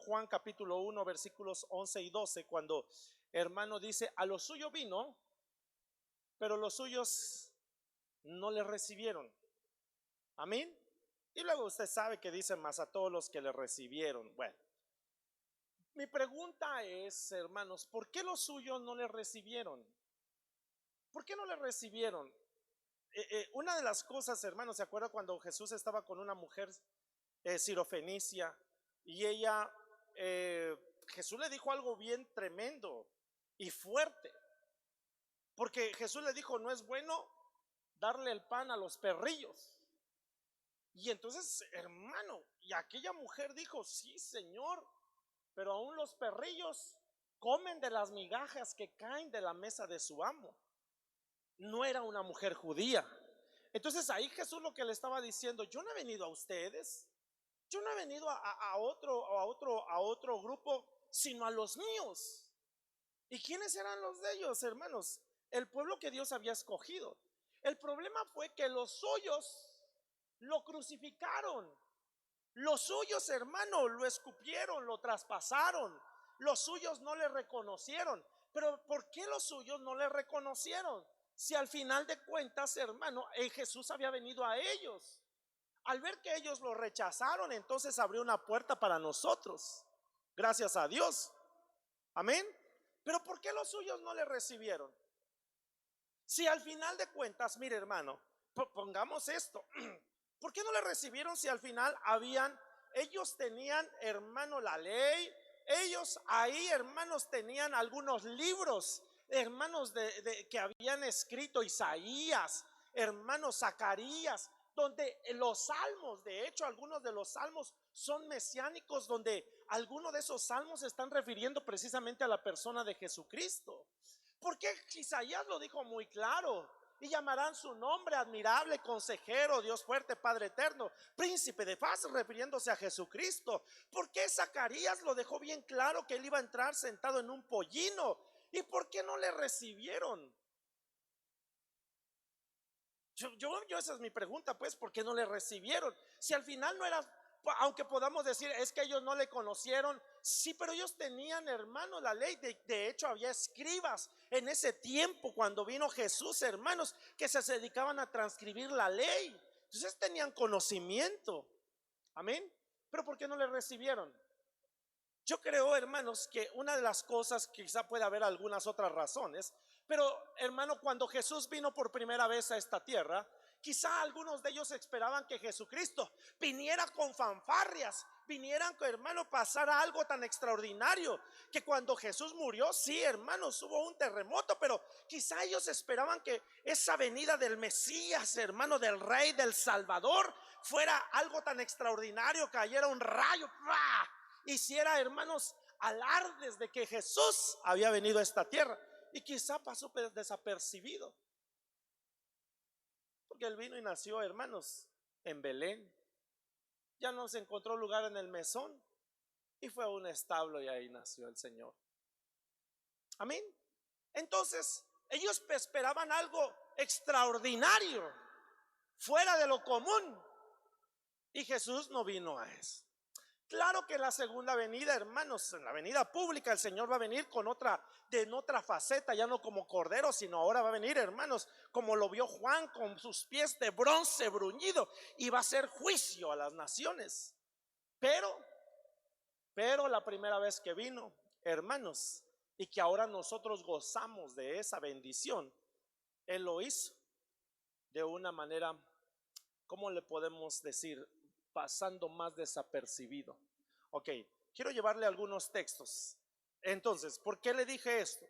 Juan capítulo 1 versículos 11 y 12, cuando hermano dice: a lo suyo vino, pero los suyos no le recibieron. Amén. Y luego usted sabe que dice: más a todos los que le recibieron. Bueno, mi pregunta es, hermanos, ¿por qué los suyos no le recibieron? ¿Por qué no le recibieron? Una de las cosas, hermanos, ¿se acuerda cuando Jesús estaba con una mujer sirofenicia y ella, Jesús le dijo algo bien tremendo y fuerte? Porque Jesús le dijo: no es bueno darle el pan a los perrillos. Y entonces, hermano, y aquella mujer dijo: sí, Señor, pero aún los perrillos comen de las migajas que caen de la mesa de su amo. No era una mujer judía. Entonces ahí Jesús lo que le estaba diciendo: yo no he venido a ustedes, yo no he venido a otro grupo, sino a los míos. ¿Y quiénes eran los de ellos, hermanos? El pueblo que Dios había escogido. El problema fue que los suyos lo crucificaron. Los suyos, hermano, lo escupieron, lo traspasaron. Los suyos no le reconocieron. Pero ¿por qué los suyos no le reconocieron? Si al final de cuentas, hermano, Jesús había venido a ellos. Al ver que ellos lo rechazaron, entonces abrió una puerta para nosotros. Gracias a Dios. Amén. Pero ¿por qué los suyos no le recibieron? Si al final de cuentas, mire, hermano, pongamos esto: ¿por qué no le recibieron si al final ellos tenían, hermano, la ley? Ellos ahí, hermanos, tenían algunos libros, hermanos, que habían escrito Isaías, hermanos, Zacarías, donde los salmos, de hecho, algunos de los salmos son mesiánicos, donde algunos de esos salmos se están refiriendo precisamente a la persona de Jesucristo. Porque Isaías lo dijo muy claro: y llamarán su nombre admirable, consejero, Dios fuerte, Padre eterno, príncipe de paz, refiriéndose a Jesucristo. ¿Por qué Zacarías lo dejó bien claro que él iba a entrar sentado en un pollino? ¿Y por qué no le recibieron? Esa es mi pregunta, pues: ¿por qué no le recibieron? Si al final no era, aunque podamos decir es que ellos no le conocieron, sí, pero ellos tenían, hermanos, la ley. De hecho, había escribas en ese tiempo cuando vino Jesús, hermanos, que se dedicaban a transcribir la ley. Entonces tenían conocimiento. Amén. Pero ¿por qué no le recibieron? Yo creo, hermanos, que una de las cosas, quizá puede haber algunas otras razones, pero, hermano, cuando Jesús vino por primera vez a esta tierra, quizá algunos de ellos esperaban que Jesucristo viniera con fanfarrias, vinieran, hermano, pasara algo tan extraordinario, que cuando Jesús murió, sí, hermanos, hubo un terremoto, pero quizá ellos esperaban que esa venida del Mesías, hermano, del Rey, del Salvador, fuera algo tan extraordinario, cayera un rayo, ¡pah!, hiciera, hermanos, alardes de que Jesús había venido a esta tierra. Y quizá pasó desapercibido, porque él vino y nació, hermanos, en Belén. Ya no se encontró lugar en el mesón y fue a un establo, y ahí nació el Señor. Amén. Entonces ellos esperaban algo extraordinario, fuera de lo común, y Jesús no vino a eso. Claro que en la segunda venida, hermanos, en la venida pública, el Señor va a venir en otra faceta, ya no como cordero, sino ahora va a venir, hermanos, como lo vio Juan, con sus pies de bronce bruñido, y va a hacer juicio a las naciones. Pero la primera vez que vino, hermanos, y que ahora nosotros gozamos de esa bendición, Él lo hizo de una manera, ¿cómo le podemos decir?, pasando más desapercibido. Ok, quiero llevarle algunos textos. Entonces, ¿por qué le dije esto?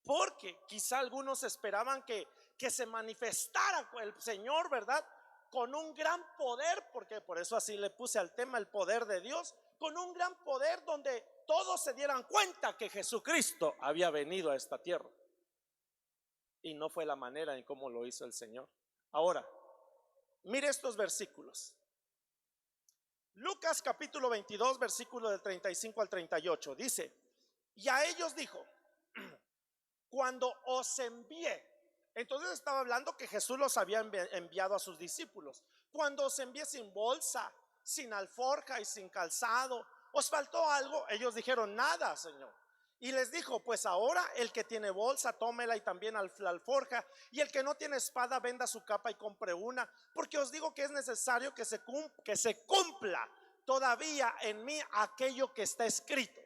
Porque quizá algunos esperaban que se manifestara el Señor, ¿verdad?, con un gran poder, porque por eso así le puse al tema el poder de Dios, con un gran poder donde todos se dieran cuenta que Jesucristo había venido a esta tierra. Y no fue la manera en cómo lo hizo el Señor. Ahora, mire estos versículos. Lucas capítulo 22, versículo del 35 al 38, dice: y a ellos dijo: cuando os envié. Entonces estaba hablando que Jesús los había enviado a sus discípulos. Cuando os envié sin bolsa, sin alforja y sin calzado, ¿os faltó algo? Ellos dijeron, nada, Señor. Y les dijo, pues ahora el que tiene bolsa, tómela y también la alforja, y el que no tiene espada, venda su capa y compre una, porque os digo que es necesario que se cumpla todavía en mí aquello que está escrito.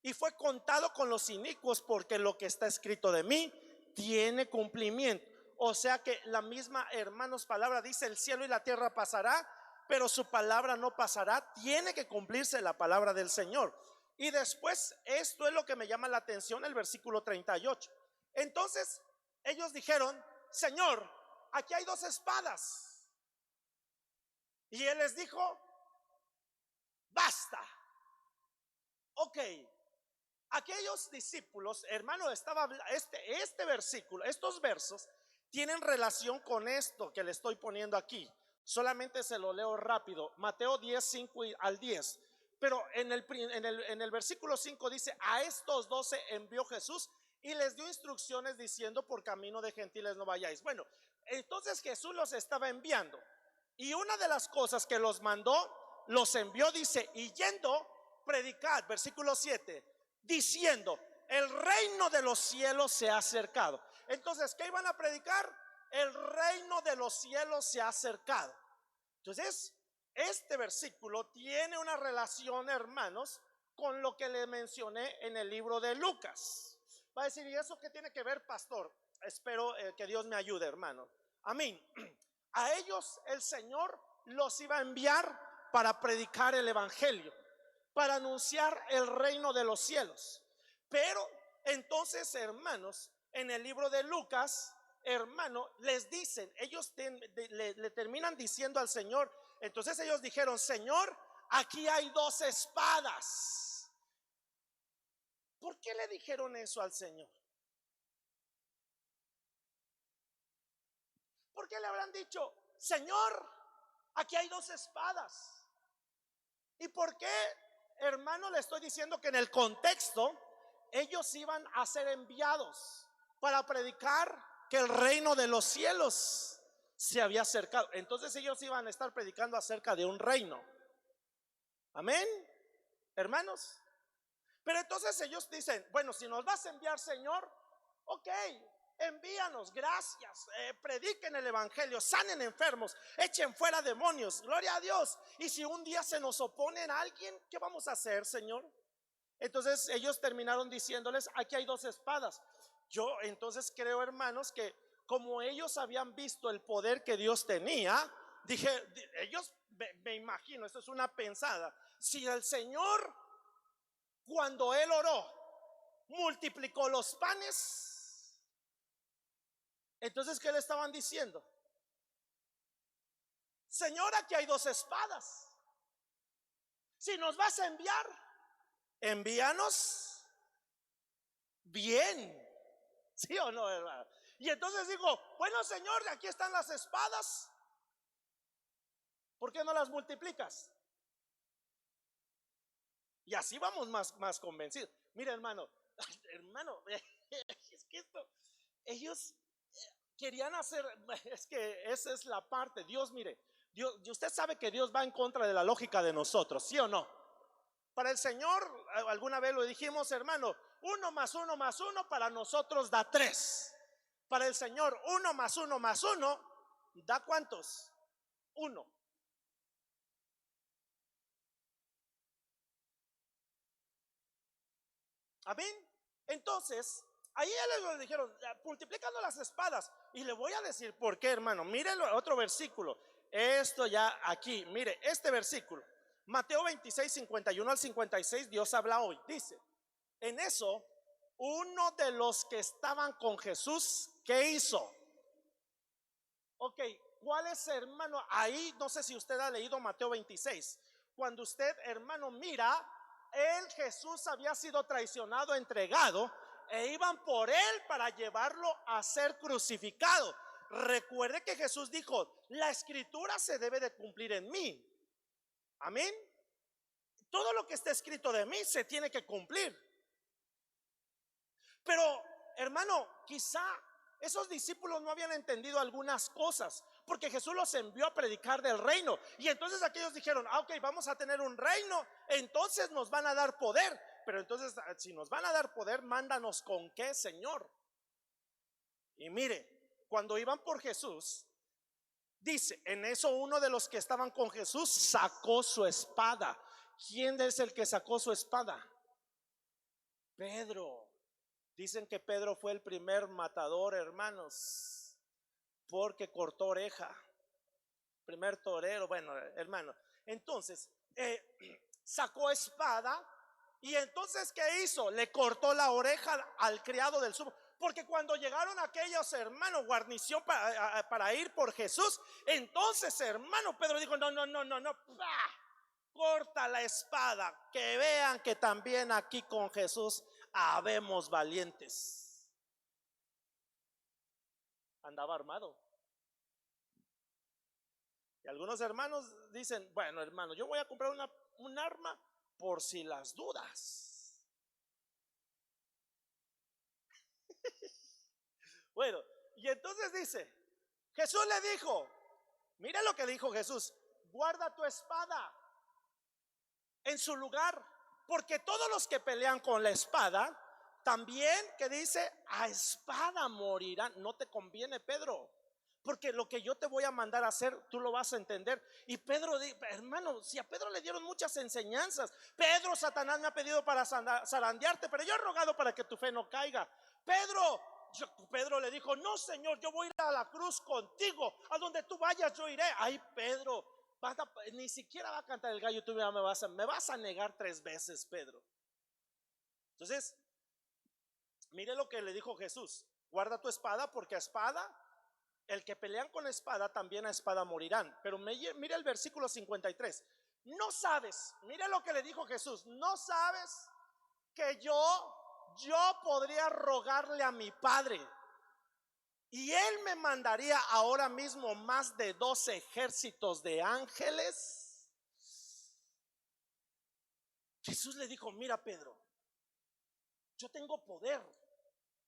Y fue contado con los inicuos, porque lo que está escrito de mí tiene cumplimiento. O sea que la misma, hermanos, palabra dice, el cielo y la tierra pasará, pero su palabra no pasará. Tiene que cumplirse la palabra del Señor. Y después, esto es lo que me llama la atención, el versículo 38. Entonces ellos dijeron, Señor, aquí hay 2 espadas. Y él les dijo, basta. Ok, aquellos discípulos, hermano, este versículo, estos versos tienen relación con esto que le estoy poniendo aquí. Solamente se lo leo rápido. Mateo 10, 5 al 10. Pero en el versículo 5 dice, a estos 12 envió Jesús y les dio instrucciones diciendo, por camino de gentiles no vayáis. Bueno, entonces Jesús los estaba enviando. Y una de las cosas que los mandó, los envió, dice, y yendo, predicad, versículo 7, diciendo, el reino de los cielos se ha acercado. Entonces, ¿qué iban a predicar? El reino de los cielos se ha acercado. Entonces, este versículo tiene una relación, hermanos, con lo que le mencioné en el libro de Lucas. Va a decir, ¿y eso qué tiene que ver, pastor? Espero que Dios me ayude, hermano. Amén. A ellos el Señor los iba a enviar para predicar el evangelio, para anunciar el reino de los cielos. Pero entonces, hermanos, en el libro de Lucas, hermano, les dicen, ellos le terminan diciendo al Señor. Entonces ellos dijeron, Señor, aquí hay 2 espadas. ¿Por qué le dijeron eso al Señor? ¿Por qué le habrán dicho, Señor, aquí hay 2 espadas? ¿Y por qué, hermano, le estoy diciendo que en el contexto ellos iban a ser enviados para predicar que el reino de los cielos se había acercado? Entonces ellos iban a estar predicando acerca de un reino. Amén, hermanos. Pero entonces ellos dicen, bueno, si nos vas a enviar, Señor, ok, envíanos, gracias, prediquen el evangelio, sanen enfermos, echen fuera demonios, gloria a Dios. Y si un día se nos oponen a alguien, ¿qué vamos a hacer, Señor? Entonces ellos terminaron diciéndoles, aquí hay 2 espadas. Yo entonces creo, hermanos, que como ellos habían visto el poder que Dios tenía, dije, ellos, me imagino, esto es una pensada, si el Señor, cuando él oró, multiplicó los panes, entonces ¿qué le estaban diciendo? Señor, aquí hay 2 espadas. Si nos vas a enviar, envíanos bien. ¿Sí o no, hermano? Y entonces digo, bueno, Señor, aquí están las espadas, ¿por qué no las multiplicas? Y así vamos más convencidos. Mira, hermano, es que ellos querían hacer, es que esa es la parte. Dios, mire, Dios, usted sabe que Dios va en contra de la lógica de nosotros, ¿sí o no? Para el Señor, alguna vez lo dijimos, hermano, 1 más 1 más 1 para nosotros da 3. Para el Señor, 1 más 1 más 1 da ¿cuántos? 1. Amén. Entonces, ahí ellos le dijeron, multiplicando las espadas. Y le voy a decir por qué, hermano. Mire otro versículo. Esto ya aquí, mire, este versículo. Mateo 26, 51 al 56, Dios habla hoy. Dice, en eso, uno de los que estaban con Jesús, ¿qué hizo? Ok, ¿cuál es, hermano? Ahí, no sé si usted ha leído Mateo 26. Cuando usted, hermano, mira, Jesús había sido traicionado, entregado, e iban por él para llevarlo a ser crucificado. Recuerde que Jesús dijo, la escritura se debe de cumplir en mí. Amén. Todo lo que está escrito de mí se tiene que cumplir. Pero, hermano, quizá esos discípulos no habían entendido algunas cosas, porque Jesús los envió a predicar del reino. Y entonces aquellos dijeron, ok, vamos a tener un reino, entonces nos van a dar poder. Pero entonces, si nos van a dar poder, mándanos con qué, Señor. Y mire, cuando iban por Jesús, dice, en eso uno de los que estaban con Jesús sacó su espada. ¿Quién es el que sacó su espada? Pedro. Dicen que Pedro fue el primer matador, hermanos, porque cortó oreja. Primer torero, bueno, hermano. Entonces, sacó espada. Y entonces, ¿qué hizo? Le cortó la oreja al criado del sumo. Porque cuando llegaron aquellos hermanos, guarnición para ir por Jesús, entonces, hermano, Pedro dijo, no, ¡pah! Corta la espada, que vean que también aquí con Jesús habemos valientes. Andaba armado. Y algunos hermanos dicen, bueno, hermano, yo voy a comprar un arma por si las dudas. Bueno, y entonces dice, Jesús le dijo, mira lo que dijo Jesús, guarda tu espada en su lugar, porque todos los que pelean con la espada, también, que dice, a espada morirán. No te conviene, Pedro, porque lo que yo te voy a mandar a hacer, tú lo vas a entender. Y Pedro, hermano, si a Pedro le dieron muchas enseñanzas. Pedro, Satanás me ha pedido para zarandearte, pero yo he rogado para que tu fe no caiga. Pedro le dijo, no, Señor, yo voy a ir a la cruz contigo, a donde tú vayas yo iré. Ay, Pedro, ni siquiera va a cantar el gallo, tú me vas a negar 3 veces, Pedro. Entonces, mire lo que le dijo Jesús, guarda tu espada, porque a espada, el que pelean con espada, también a espada morirán. Pero mire el versículo 53. No sabes, mire lo que le dijo Jesús, no sabes que yo podría rogarle a mi Padre y Él me mandaría ahora mismo más de 12 ejércitos de ángeles. Jesús le dijo, mira, Pedro, yo tengo poder.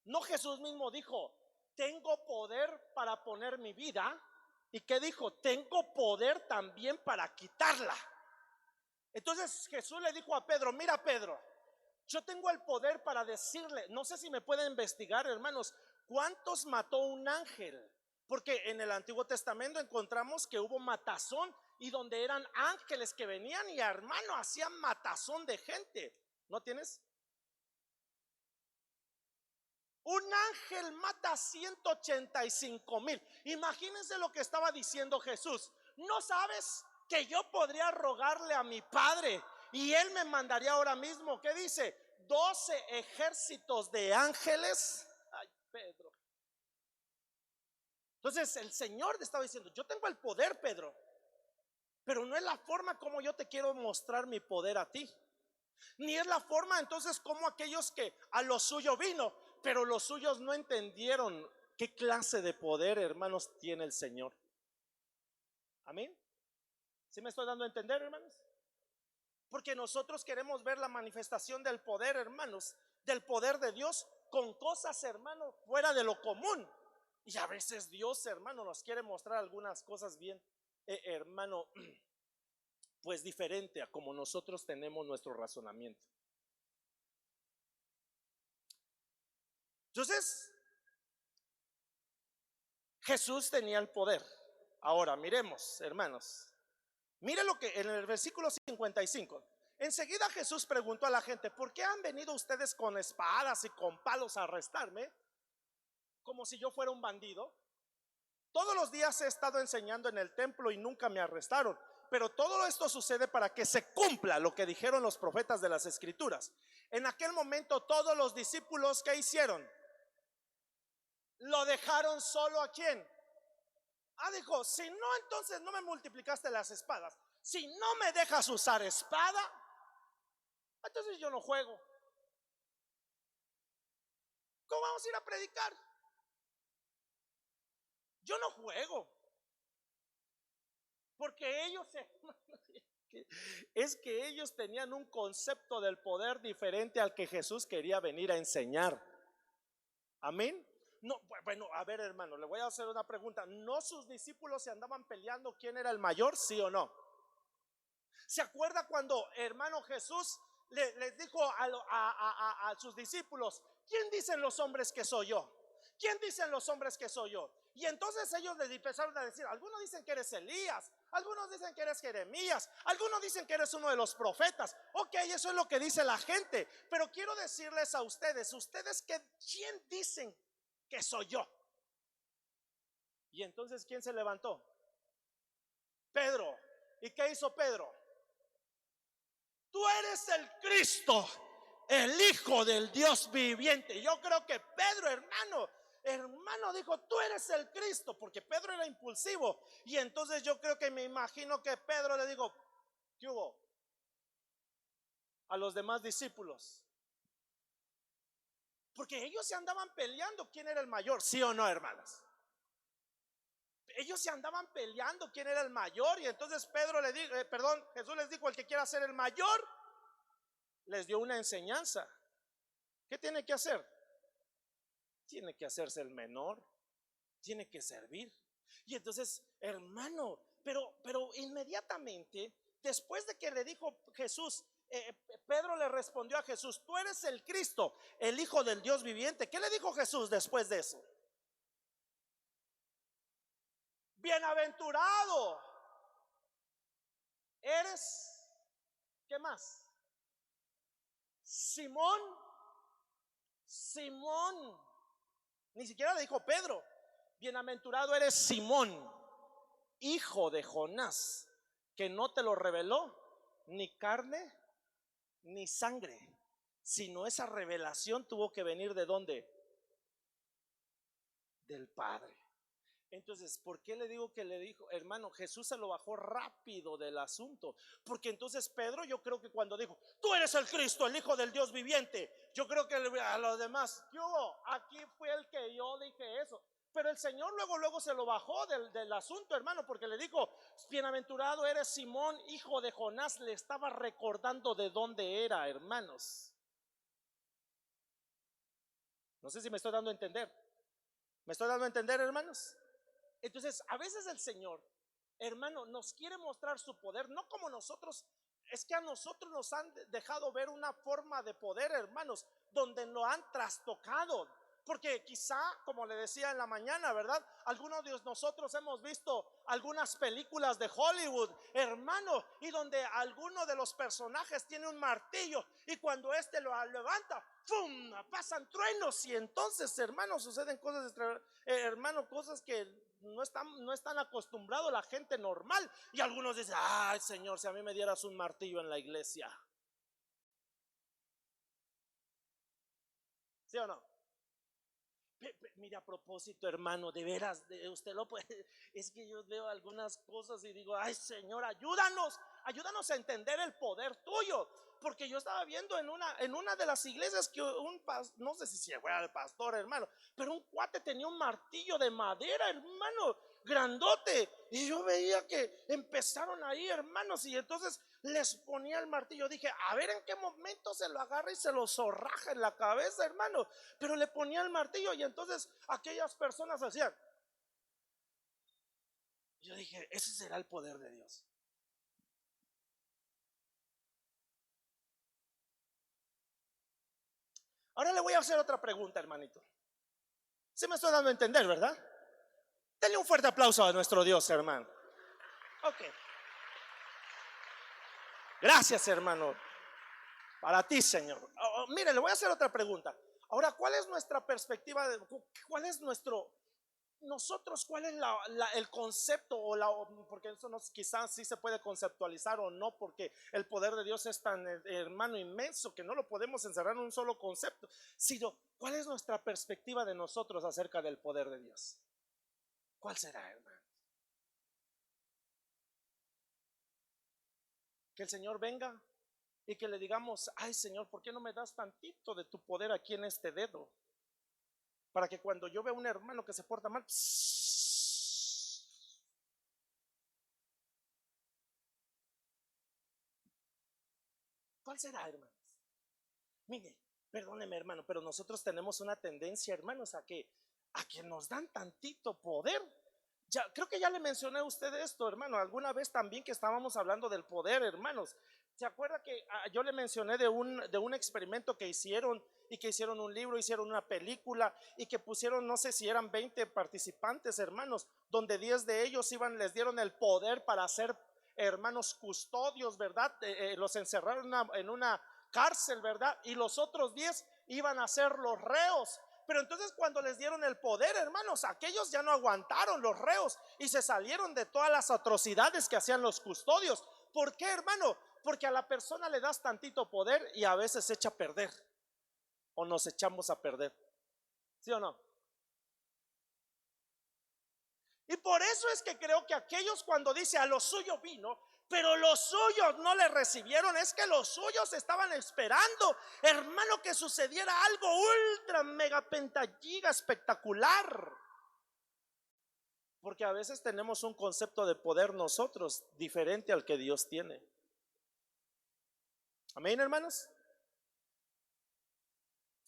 No, Jesús mismo dijo, tengo poder para poner mi vida. ¿Y qué dijo? Tengo poder también para quitarla. Entonces Jesús le dijo a Pedro, mira, Pedro, yo tengo el poder para decirle, no sé si me pueden investigar, hermanos, ¿cuántos mató un ángel? Porque en el Antiguo Testamento encontramos que hubo matazón, y donde eran ángeles que venían y, hermano, hacían matazón de gente. ¿No tienes? Un ángel mata 185,000. Imagínense lo que estaba diciendo Jesús. ¿No sabes que yo podría rogarle a mi Padre y Él me mandaría ahora mismo? ¿Qué dice? 12 ejércitos de ángeles. Ay, Pedro. Entonces el Señor te estaba diciendo, yo tengo el poder, Pedro, pero no es la forma como yo te quiero mostrar mi poder a ti, ni es la forma entonces como aquellos que a lo suyo vino, pero los suyos no entendieron qué clase de poder, hermanos, tiene el Señor. Amén. ¿Sí me estoy dando a entender, hermanos? Porque nosotros queremos ver la manifestación del poder, hermanos, del poder de Dios con cosas, hermano, fuera de lo común. Y a veces Dios, hermano, nos quiere mostrar algunas cosas bien, hermano, pues diferente a como nosotros tenemos nuestro razonamiento. Entonces, Jesús tenía el poder. Ahora miremos, hermanos, mire lo que en el versículo 55. Enseguida Jesús preguntó a la gente, ¿por qué han venido ustedes con espadas y con palos a arrestarme? Como si yo fuera un bandido. Todos los días he estado enseñando en el templo y nunca me arrestaron. Pero todo esto sucede para que se cumpla lo que dijeron los profetas de las Escrituras. En aquel momento todos los discípulos, ¿qué hicieron? Lo dejaron solo. ¿A quién? Dijo, si no, entonces no me multiplicaste las espadas. Si no me dejas usar espada, entonces yo no juego. ¿Cómo vamos a ir a predicar? Yo no juego. Porque ellos es que ellos tenían un concepto del poder diferente al que Jesús quería venir a enseñar. Amén. No, bueno, a ver, hermano, le voy a hacer una pregunta. ¿No sus discípulos se andaban peleando quién era el mayor, sí o no? ¿Se acuerda cuando, hermano, Jesús les dijo a sus discípulos: ¿quién dicen los hombres que soy yo? ¿Quién dicen los hombres que soy yo? Y entonces ellos les empezaron a decir: algunos dicen que eres Elías, algunos dicen que eres Jeremías, algunos dicen que eres uno de los profetas. Ok, eso es lo que dice la gente. Pero quiero decirles a ustedes, ¿quién dicen que soy yo? Y entonces, ¿quién se levantó? Pedro. ¿Y qué hizo Pedro? Tú eres el Cristo, el Hijo del Dios viviente. Yo creo que Pedro, hermano, dijo: tú eres el Cristo, porque Pedro era impulsivo. Y entonces yo creo que me imagino que Pedro le dijo: ¿qué hubo? A los demás discípulos. Porque ellos se andaban peleando quién era el mayor, ¿sí o no, hermanas? Ellos se andaban peleando quién era el mayor. Y entonces Jesús les dijo: el que quiera ser el mayor, les dio una enseñanza. ¿Qué tiene que hacer? Tiene que hacerse el menor, tiene que servir. Y entonces, hermano, pero inmediatamente después de que le dijo Jesús, Pedro le respondió a Jesús: tú eres el Cristo, el Hijo del Dios viviente. ¿Qué le dijo Jesús después de eso? Bienaventurado eres, ¿qué más? Simón. Ni siquiera le dijo Pedro: bienaventurado eres Simón, hijo de Jonás, que no te lo reveló ni carne ni sangre, sino esa revelación tuvo que venir ¿de dónde? Del Padre. Entonces, ¿por qué le digo que le dijo, hermano? Jesús se lo bajó rápido del asunto. Porque entonces Pedro, yo creo que cuando dijo: tú eres el Cristo, el Hijo del Dios viviente, yo creo que a los demás: ¿qué hubo? Aquí fue el que yo dije eso. Pero el Señor luego se lo bajó del asunto, hermano, porque le dijo: bienaventurado eres Simón, hijo de Jonás. Le estaba recordando de dónde era, hermanos. No sé si me estoy dando a entender. ¿Me estoy dando a entender, hermanos? Entonces, a veces el Señor, hermano, nos quiere mostrar su poder, no como nosotros. Es que a nosotros nos han dejado ver una forma de poder, hermanos, donde lo han trastocado. Porque quizá, como le decía en la mañana, ¿verdad? Algunos de nosotros hemos visto algunas películas de Hollywood, hermano, y donde alguno de los personajes tiene un martillo, y cuando este lo levanta, ¡pum!, pasan truenos. Y entonces, hermano, suceden cosas, hermano, cosas que no están acostumbrado la gente normal. Y algunos dicen: ay, Señor, si a mí me dieras un martillo en la iglesia. ¿Sí o no? Mire, a propósito, hermano, de veras, usted lo puede. Es que yo veo algunas cosas y digo: ay, Señor, ayúdanos a entender el poder tuyo. Porque yo estaba viendo en una de las iglesias que no sé si fuera el pastor, hermano, pero un cuate tenía un martillo de madera, hermano, grandote. Y yo veía que empezaron ahí, hermanos, y entonces les ponía el martillo. Dije: a ver en qué momento se lo agarra y se lo zorraja en la cabeza, hermano. Pero le ponía el martillo y entonces aquellas personas hacían. Yo dije: ese será el poder de Dios. Ahora le voy a hacer otra pregunta, hermanito. Se me estoy dando a entender, ¿verdad? Denle un fuerte aplauso a nuestro Dios, hermano. Ok. Gracias, hermano. Para ti, Señor. Mire, le voy a hacer otra pregunta. Ahora, ¿cuál es nuestra perspectiva? ¿Cuál es nosotros, cuál es el concepto porque eso quizás sí se puede conceptualizar o no, porque el poder de Dios es tan, hermano, inmenso, que no lo podemos encerrar en un solo concepto, sino cuál es nuestra perspectiva de nosotros acerca del poder de Dios. ¿Cuál será, hermano? Que el Señor venga y que le digamos: ay, Señor, ¿por qué no me das tantito de tu poder aquí en este dedo? Para que cuando yo vea un hermano que se porta mal, ¿cuál será, hermanos? Mire, perdóneme, hermano, pero nosotros tenemos una tendencia, hermanos, a que a que nos dan tantito poder. Ya, creo que ya le mencioné a usted esto, hermano, alguna vez también que estábamos hablando del poder, hermanos. ¿Se acuerda que yo le mencioné de un experimento que hicieron y que hicieron un libro, hicieron una película y que pusieron, no sé si eran 20 participantes, hermanos, donde 10 de ellos les dieron el poder para ser, hermanos, custodios, ¿verdad? Los encerraron en una cárcel, ¿verdad? Y los otros 10 iban a ser los reos. Pero entonces cuando les dieron el poder, hermanos, aquellos ya no aguantaron, los reos, y se salieron de todas las atrocidades que hacían los custodios. ¿Por qué, hermano? Porque a la persona le das tantito poder y a veces se echa a perder, o nos echamos a perder, ¿sí o no? Y por eso es que creo que aquellos, cuando dice a lo suyo vino, pero los suyos no le recibieron, es que los suyos estaban esperando, hermano, que sucediera algo ultra mega pentagiga espectacular. Porque a veces tenemos un concepto de poder nosotros diferente al que Dios tiene. Amén, hermanos.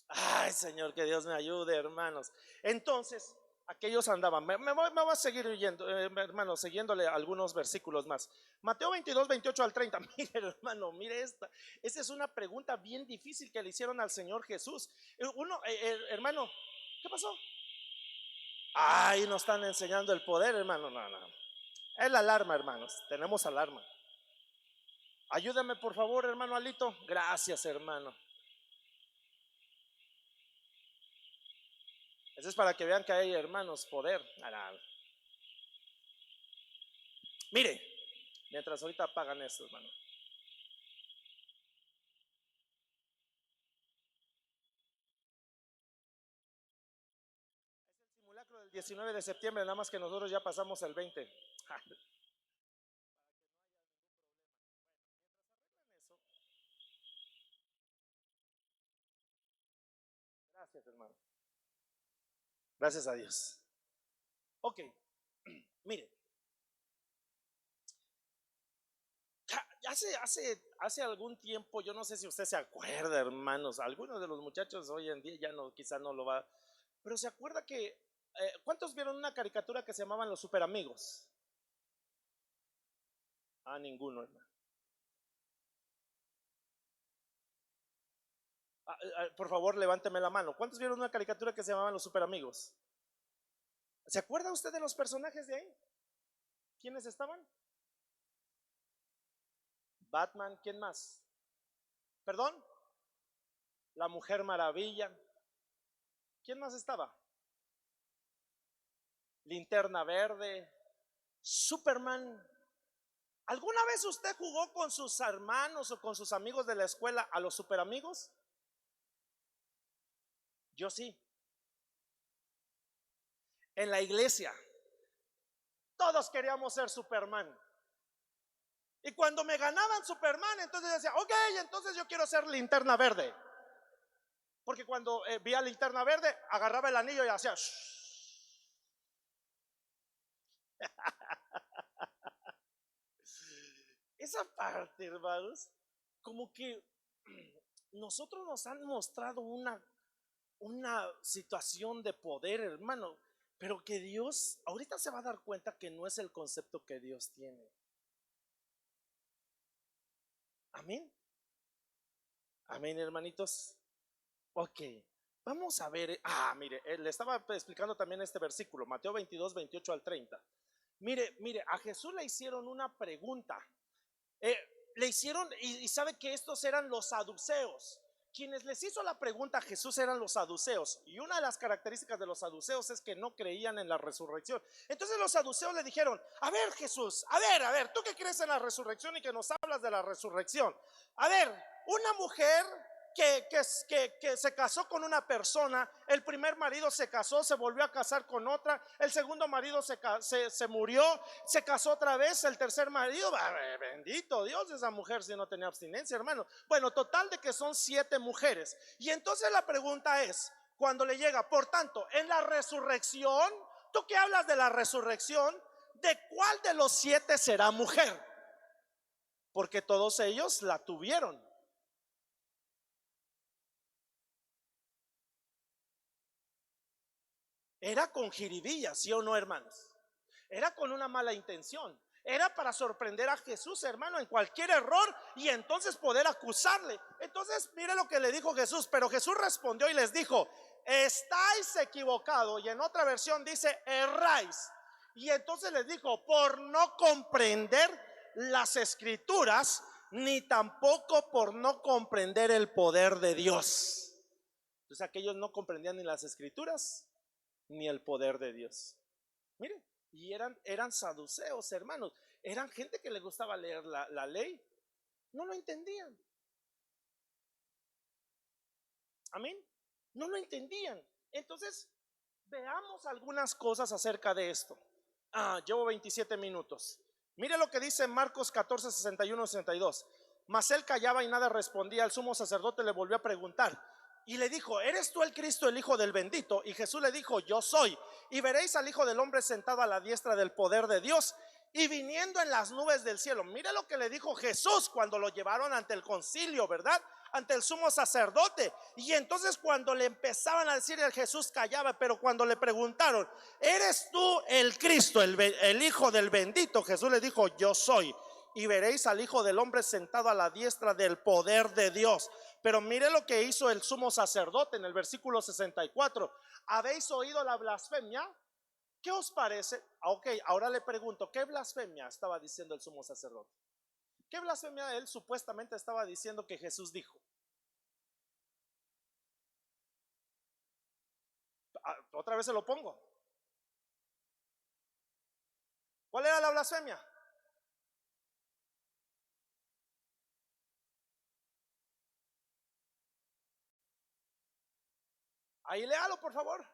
Ay, Señor, que Dios me ayude, hermanos. Entonces, aquellos andaban. Me voy a seguir oyendo, hermanos, siguiéndole algunos versículos más. Mateo 22, 28 al 30. Mire, hermano, mire esta. Esa es una pregunta bien difícil que le hicieron al Señor Jesús. Hermano, ¿qué pasó? Ay, nos están enseñando el poder, hermano. No, no. Es la alarma, hermanos. Tenemos alarma. Ayúdame, por favor, hermano Alito. Gracias, hermano. Eso es para que vean que hay, hermanos, poder. Mire, mientras ahorita apagan esto, hermano. Es el simulacro del 19 de septiembre, nada más que nosotros ya pasamos el 20. Gracias, hermano. Gracias a Dios. Ok, mire, hace algún tiempo, yo no sé si usted se acuerda, hermanos, algunos de los muchachos hoy en día ya no, quizá no lo va, pero se acuerda que, ¿cuántos vieron una caricatura que se llamaban Los Super Amigos? Ah, ninguno, hermano. Por favor, levánteme la mano. ¿Cuántos vieron una caricatura que se llamaban Los Super Amigos? ¿Se acuerda usted de los personajes de ahí? ¿Quiénes estaban? Batman, ¿quién más? ¿Perdón? La Mujer Maravilla. ¿Quién más estaba? Linterna Verde, Superman. ¿Alguna vez usted jugó con sus hermanos o con sus amigos de la escuela a los super amigos? Yo sí. En la iglesia, todos queríamos ser Superman. Y cuando me ganaban Superman, entonces decía, ok, entonces yo quiero ser Linterna Verde. Porque cuando vi a Linterna Verde, agarraba el anillo y hacía shh. Esa parte, hermanos, como que nosotros nos han mostrado una situación de poder, hermano, pero que Dios ahorita se va a dar cuenta que no es el concepto que Dios tiene. Amén. Amén, hermanitos. Ok, vamos a ver. Mire, le estaba explicando también este versículo, Mateo 22, 28 al 30. Mire, a Jesús le hicieron una pregunta. Eh, Le hicieron, y sabe que estos eran los saduceos. Quienes les hizo la pregunta a Jesús eran los saduceos. Y una de las características de los saduceos es que no creían en la resurrección. Entonces los saduceos le dijeron, a ver Jesús, a ver, tú que crees en la resurrección y que nos hablas de la resurrección. A ver, una mujer que se casó con una persona, el primer marido se casó, se volvió a casar con otra, el segundo marido se murió, se casó otra vez, el tercer marido, bendito Dios, esa mujer si no tenía abstinencia, hermano. Bueno, total de que son 7 mujeres. Y entonces la pregunta es, cuando le llega, por tanto, en la resurrección, tú que hablas de la resurrección, ¿de cuál de los 7 será mujer? Porque todos ellos la tuvieron. Era con jiribilla, ¿sí o no, hermanos? Era con una mala intención. Era para sorprender a Jesús, hermano, en cualquier error y entonces poder acusarle. Entonces, mire lo que le dijo Jesús. Pero Jesús respondió y les dijo: estáis equivocados. Y en otra versión dice: erráis. Y entonces les dijo: por no comprender las escrituras, ni tampoco por no comprender el poder de Dios. Entonces aquellos no comprendían ni las escrituras ni el poder de Dios. Mire, y eran saduceos, hermanos. Eran gente que le gustaba leer la ley. No lo entendían. Amén. No lo entendían. Entonces, veamos algunas cosas acerca de esto. Llevo 27 minutos. Mire lo que dice Marcos 14, 61, 62. Mas él callaba y nada respondía. El sumo sacerdote le volvió a preguntar y le dijo: ¿eres tú el Cristo, el Hijo del bendito? Y Jesús le dijo: yo soy. Y veréis al Hijo del hombre sentado a la diestra del poder de Dios y viniendo en las nubes del cielo. Mire lo que le dijo Jesús cuando lo llevaron ante el concilio, ¿verdad? Ante el sumo sacerdote. Y entonces cuando le empezaban a decir, el Jesús callaba. Pero cuando le preguntaron: ¿eres tú el Cristo, el Hijo del bendito? Jesús le dijo: yo soy. Y veréis al Hijo del hombre sentado a la diestra del poder de Dios. Pero mire lo que hizo el sumo sacerdote en el versículo 64. ¿Habéis oído la blasfemia? ¿Qué os parece? Ok, ahora le pregunto: ¿qué blasfemia estaba diciendo el sumo sacerdote? ¿Qué blasfemia él supuestamente estaba diciendo que Jesús dijo? Otra vez se lo pongo. ¿Cuál era la blasfemia? Ahí léalo, por favor.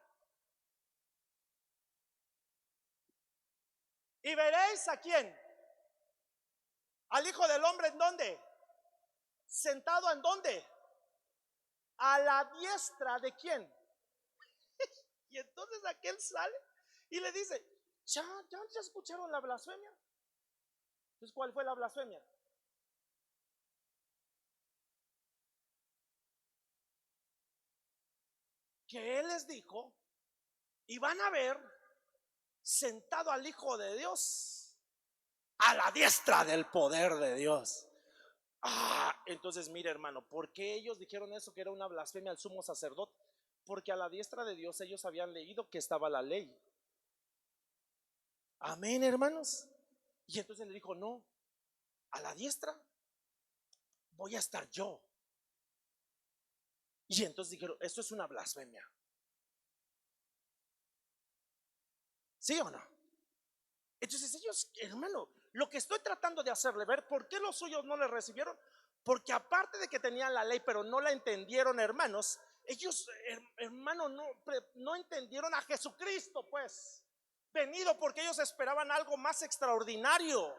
Y veréis a quién. Al Hijo del hombre, ¿en dónde? Sentado, ¿en dónde? A la diestra de quién. Y entonces aquel sale y le dice: ¿Ya escucharon la blasfemia? Entonces, ¿cuál fue la blasfemia? Que él les dijo: y van a ver sentado al Hijo de Dios a la diestra del poder de Dios. Entonces mire, hermano, ¿por qué ellos dijeron eso, que era una blasfemia al sumo sacerdote? Porque a la diestra de Dios ellos habían leído que estaba la ley. Amén, hermanos. Y entonces le dijo: no, a la diestra voy a estar yo. Y entonces dijeron: esto es una blasfemia. ¿Sí o no? Entonces ellos, hermano, lo que estoy tratando de hacerle ver, ¿por qué los suyos no le recibieron? Porque aparte de que tenían la ley pero no la entendieron, hermanos, ellos, hermano, no entendieron a Jesucristo, pues venido, porque ellos esperaban algo más extraordinario.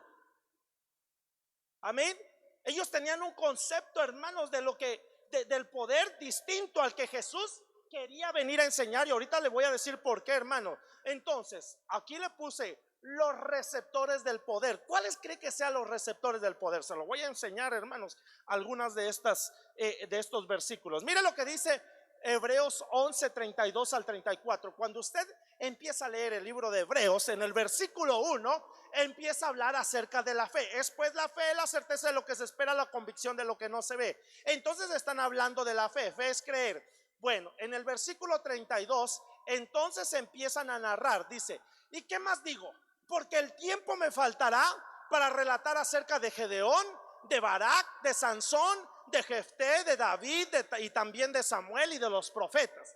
Amén. Ellos tenían un concepto, hermanos, de lo que del poder distinto al que Jesús quería venir a enseñar. Y ahorita le voy a decir por qué, hermano. Entonces, aquí le puse los receptores del poder. ¿Cuáles cree que sean los receptores del poder? Se lo voy a enseñar, hermanos, algunas de estos versículos. Mire lo que dice Hebreos 11, 32 al 34. Cuando usted empieza a leer el libro de Hebreos, en el versículo 1 empieza a hablar acerca de la fe. Es pues la fe, la certeza de lo que se espera, la convicción de lo que no se ve. Entonces están hablando de la fe. Fe es creer. Bueno, en el versículo 32 entonces empiezan a narrar. Dice: ¿y qué más digo? Porque el tiempo me faltará para relatar acerca de Gedeón, de Barak, de Sansón, de Jefté, de David, y también de Samuel y de los profetas.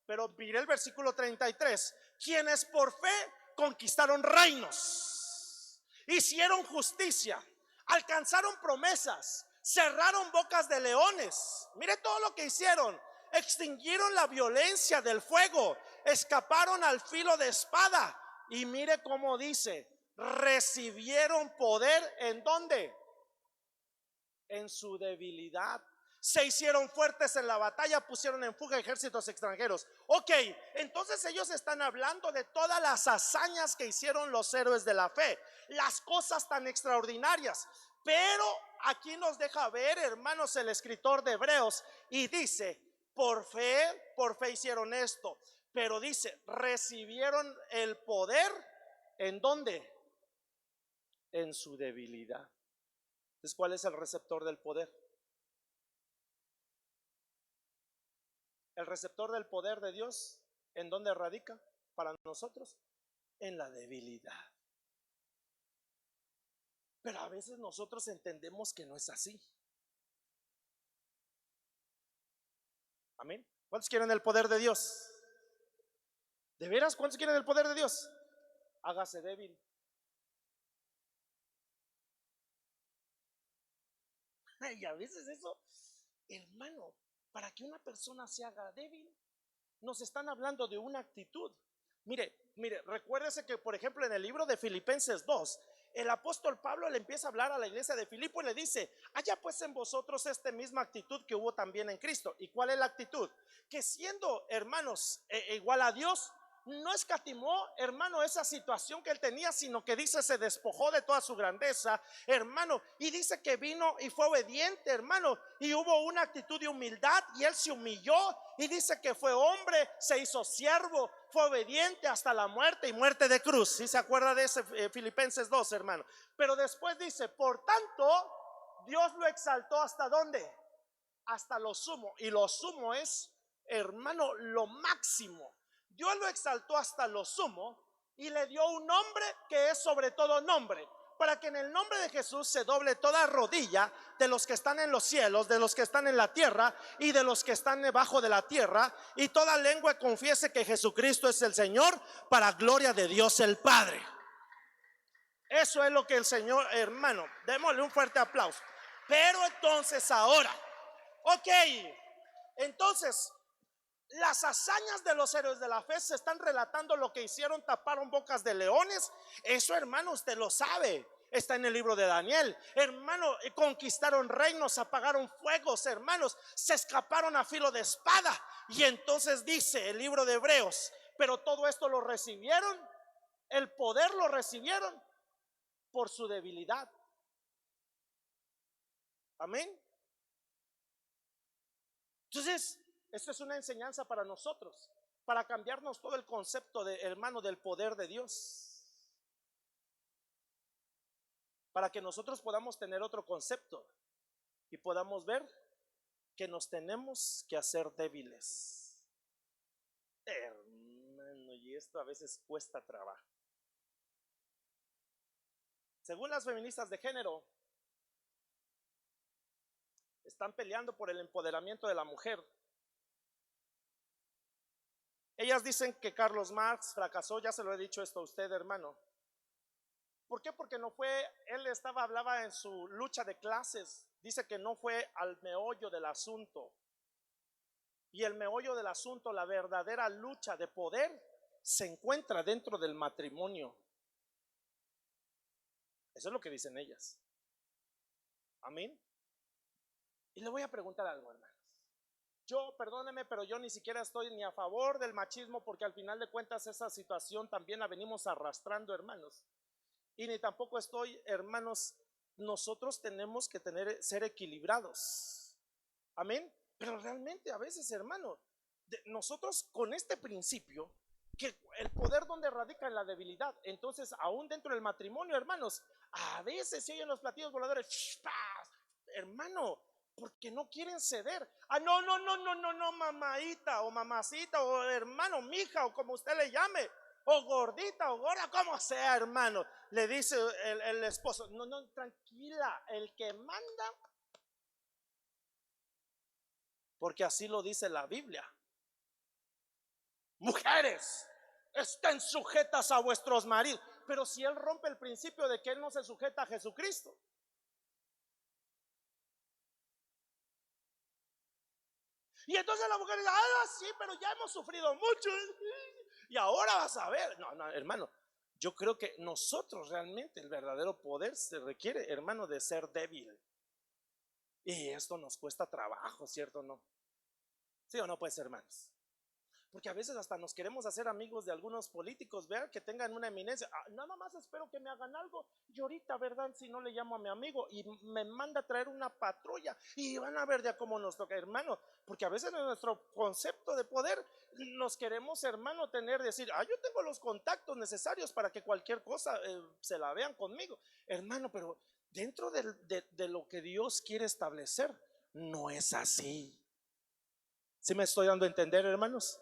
Pero mire el versículo 33: quienes por fe conquistaron reinos, hicieron justicia, alcanzaron promesas, cerraron bocas de leones. Mire todo lo que hicieron: extinguieron la violencia del fuego, escaparon al filo de espada. Y mire cómo dice: recibieron poder. ¿En dónde? En su debilidad. Se hicieron fuertes en la batalla, pusieron en fuga ejércitos extranjeros. Ok, entonces ellos están hablando de todas las hazañas que hicieron los héroes de la fe, las cosas tan extraordinarias. Pero aquí nos deja ver, hermanos, el escritor de Hebreos, y dice: por fe hicieron esto. Pero dice, recibieron el poder, ¿en dónde? En su debilidad. Entonces, ¿cuál es el receptor del poder? El receptor del poder de Dios, ¿en dónde radica para nosotros? En la debilidad. Pero a veces nosotros entendemos que no es así. Amén. ¿Cuántos quieren el poder de Dios? ¿De veras? ¿Cuántos quieren el poder de Dios? Hágase débil. Y a veces eso, hermano, para que una persona se haga débil, nos están hablando de una actitud. Mire, recuérdese que por ejemplo en el libro de Filipenses 2, el apóstol Pablo le empieza a hablar a la iglesia de Filipo y le dice: haya pues en vosotros esta misma actitud que hubo también en Cristo. ¿Y cuál es la actitud? Que siendo hermanos igual a Dios, no escatimó, hermano, esa situación que él tenía, sino que dice se despojó de toda su grandeza, hermano, y dice que vino y fue obediente, hermano, y hubo una actitud de humildad y él se humilló, y dice que fue hombre, se hizo siervo, fue obediente hasta la muerte y muerte de cruz. Si se acuerda de ese Filipenses 2, hermano. Pero después dice, por tanto, Dios lo exaltó hasta ¿dónde? Hasta lo sumo. Y lo sumo es, hermano, lo máximo. Dios lo exaltó hasta lo sumo y le dio un nombre que es sobre todo nombre, para que en el nombre de Jesús se doble toda rodilla de los que están en los cielos, de los que están en la tierra y de los que están debajo de la tierra, y toda lengua confiese que Jesucristo es el Señor, para gloria de Dios el Padre. Eso es lo que el Señor, hermano, démosle un fuerte aplauso. Pero entonces ahora, ok, entonces las hazañas de los héroes de la fe se están relatando. Lo que hicieron, taparon bocas de leones. Eso, hermano, usted lo sabe. Está en el libro de Daniel. Hermano, conquistaron reinos, apagaron fuegos, hermanos, se escaparon a filo de espada. Y entonces dice el libro de Hebreos, pero todo esto lo recibieron, el poder lo recibieron por su debilidad. Amén. Entonces, esto es una enseñanza para nosotros, para cambiarnos todo el concepto de, hermano, del poder de Dios, para que nosotros podamos tener otro concepto y podamos ver que nos tenemos que hacer débiles, hermano. Y esto a veces cuesta trabajo. Según las feministas de género, están peleando por el empoderamiento de la mujer. Ellas dicen que Carlos Marx fracasó. Ya se lo he dicho esto a usted, hermano. ¿Por qué? Porque no fue, hablaba en su lucha de clases. Dice que no fue al meollo del asunto. Y el meollo del asunto, la verdadera lucha de poder, se encuentra dentro del matrimonio. Eso es lo que dicen ellas. Amén. Y le voy a preguntar algo, hermanos. Yo, perdóneme, pero yo ni siquiera estoy ni a favor del machismo, porque al final de cuentas esa situación también la venimos arrastrando, hermanos. Y ni tampoco estoy, hermanos, nosotros tenemos que ser equilibrados. Amén. Pero realmente a veces, hermano, nosotros con este principio, que el poder donde radica en la debilidad, entonces aún dentro del matrimonio, hermanos, a veces se oyen los platillos voladores, hermano, porque no quieren ceder. No, mamadita o mamacita o hermano, mija o como usted le llame, o gordita o gorda, como sea, hermano, le dice el esposo. No, tranquila, el que manda, porque así lo dice la Biblia. Mujeres, estén sujetas a vuestros maridos. Pero si él rompe el principio de que él no se sujeta a Jesucristo, y entonces la mujer dice: sí, pero ya hemos sufrido mucho y ahora vas a ver. No, hermano, yo creo que nosotros realmente el verdadero poder se requiere, hermano, de ser débil. Y esto nos cuesta trabajo, ¿cierto o no? ¿Sí o no, pues, hermanos? Porque a veces hasta nos queremos hacer amigos de algunos políticos, vean que tengan una eminencia. Nada más espero que me hagan algo. Y ahorita, ¿verdad? Si no le llamo a mi amigo y me manda a traer una patrulla y van a ver ya cómo nos toca, hermano. Porque a veces en nuestro concepto de poder nos queremos, hermano, decir, yo tengo los contactos necesarios para que cualquier cosa se la vean conmigo. Hermano, pero dentro de lo que Dios quiere establecer, no es así. ¿Sí me estoy dando a entender, hermanos?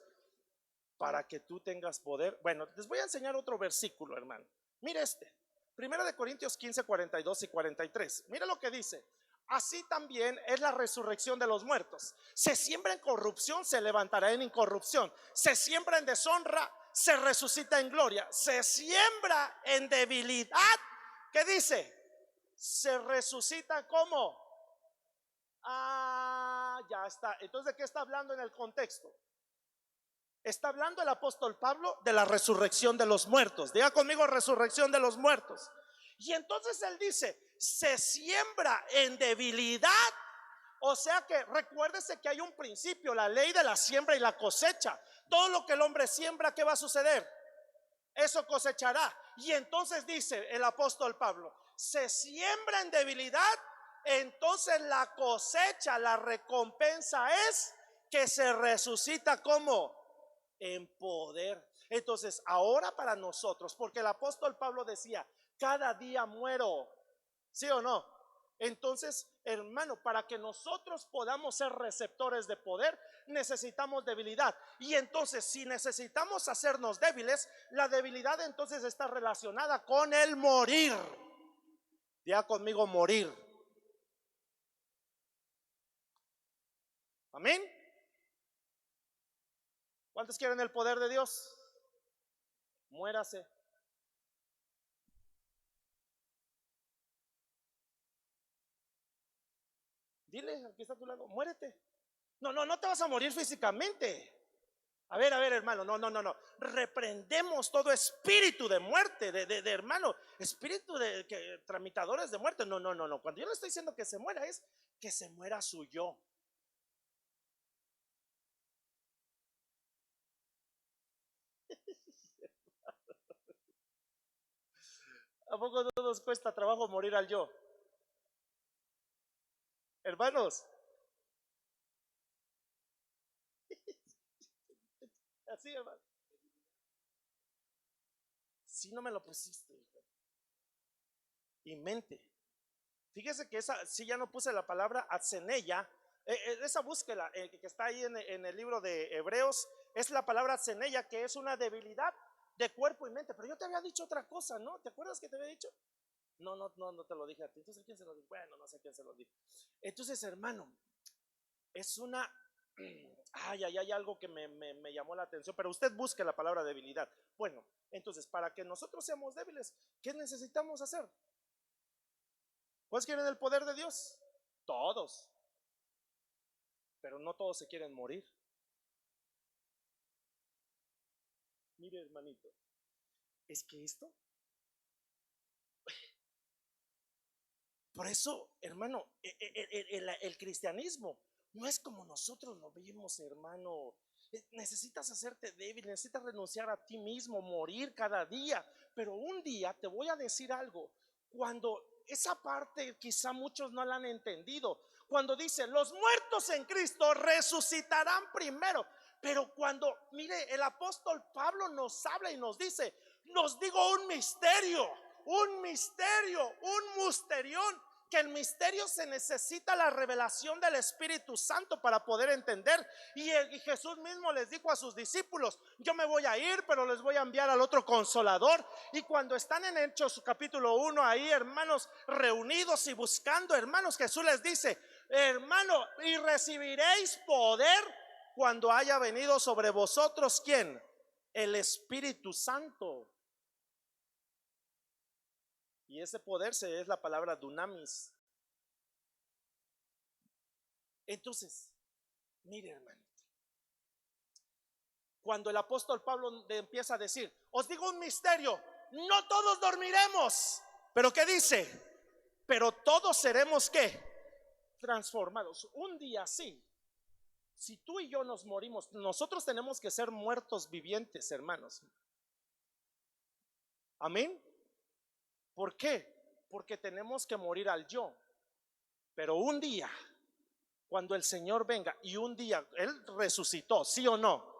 Para que tú tengas poder. Bueno, les voy a enseñar otro versículo, hermano. Mira este, 1 Corintios 15, 42 y 43. Mira lo que dice: así también es la resurrección de los muertos. Se siembra en corrupción, se levantará en incorrupción. Se siembra en deshonra, se resucita en gloria. Se siembra en debilidad, ¿qué dice? Se resucita como. Ya está. Entonces, ¿de qué está hablando en el contexto? Está hablando el apóstol Pablo de la resurrección de los muertos. Diga conmigo, resurrección de los muertos. Y entonces él dice, se siembra en debilidad. O sea que recuérdese que hay un principio, la ley de la siembra y la cosecha. Todo lo que el hombre siembra, ¿qué va a suceder? Eso cosechará. Y entonces dice el apóstol Pablo, se siembra en debilidad, entonces la cosecha, la recompensa es que se resucita como en poder. Entonces ahora para nosotros, porque el apóstol Pablo decía, cada día muero, ¿sí o no? Entonces, hermano, para que nosotros podamos ser receptores de poder, necesitamos debilidad. Y entonces, si necesitamos hacernos débiles, la debilidad entonces está relacionada con el morir. Ya conmigo, morir. Amén. ¿Cuántos quieren el poder de Dios? Muérase. Dile al que está a tu lado, muérete. No te vas a morir físicamente. A ver, hermano, no. Reprendemos todo espíritu de muerte, de hermano, espíritu de tramitadores de muerte. No. Cuando yo le estoy diciendo que se muera, es que se muera su yo. ¿A poco no nos cuesta trabajo morir al yo? Hermanos, así, hermano. Si no me lo pusiste, y mente. Fíjese que esa, si ya no puse la palabra atzenella, esa búsqueda que está ahí en el libro de Hebreos, es la palabra atzenella, que es una debilidad de cuerpo y mente. Pero yo te había dicho otra cosa, ¿no? ¿Te acuerdas que te había dicho? No te lo dije a ti. Entonces, ¿a quién se lo dije? Bueno, no sé a quién se lo dije. Entonces, hermano, es una... hay algo que me llamó la atención, pero usted busque la palabra debilidad. Bueno, entonces, para que nosotros seamos débiles, ¿qué necesitamos hacer? ¿Cuáles quieren el poder de Dios? Todos. Pero no todos se quieren morir. Mire, hermanito, es que esto, por eso, hermano, el cristianismo no es como nosotros lo vimos, hermano. Necesitas hacerte débil, necesitas renunciar a ti mismo, morir cada día. Pero un día te voy a decir algo. Cuando esa parte quizá muchos no la han entendido, cuando dice los muertos en Cristo resucitarán primero. Pero cuando, mire, el apóstol Pablo nos habla y nos dice, nos digo un misterio, un misterión, que el misterio se necesita la revelación del Espíritu Santo para poder entender. Y Jesús mismo les dijo a sus discípulos, yo me voy a ir, pero les voy a enviar al otro consolador. Y cuando están en Hechos capítulo 1 ahí, hermanos, reunidos y buscando, hermanos, Jesús les dice, hermano, y recibiréis poder cuando haya venido sobre vosotros, ¿quién? El Espíritu Santo. Y ese poder es la palabra dunamis. Entonces, mire, hermanito, cuando el apóstol Pablo empieza a decir, os digo un misterio, no todos dormiremos, pero ¿qué dice? Pero todos seremos ¿qué? Transformados. Un día sí, Si tú y yo nos morimos, nosotros tenemos que ser muertos vivientes, hermanos. Amén. ¿Por qué? Porque tenemos que morir al yo. Pero un día, cuando el Señor venga, y un día Él resucitó, ¿sí o no?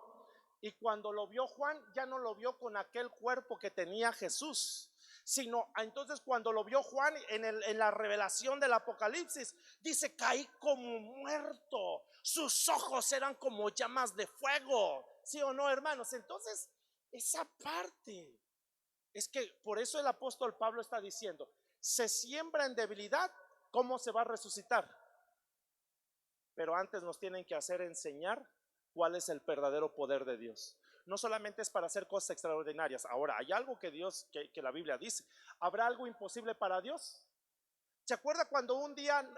Y cuando lo vio Juan, ya no lo vio con aquel cuerpo que tenía Jesús, sino entonces cuando lo vio Juan en la revelación del Apocalipsis, dice: caí como muerto, sus ojos eran como llamas de fuego. ¿Sí o no, hermanos? Entonces, esa parte es que por eso el apóstol Pablo está diciendo: se siembra en debilidad, ¿cómo se va a resucitar? Pero antes nos tienen que hacer enseñar cuál es el verdadero poder de Dios. No solamente es para hacer cosas extraordinarias. Ahora, hay algo que Dios, que la Biblia dice: ¿habrá algo imposible para Dios? ¿Se acuerda cuando un día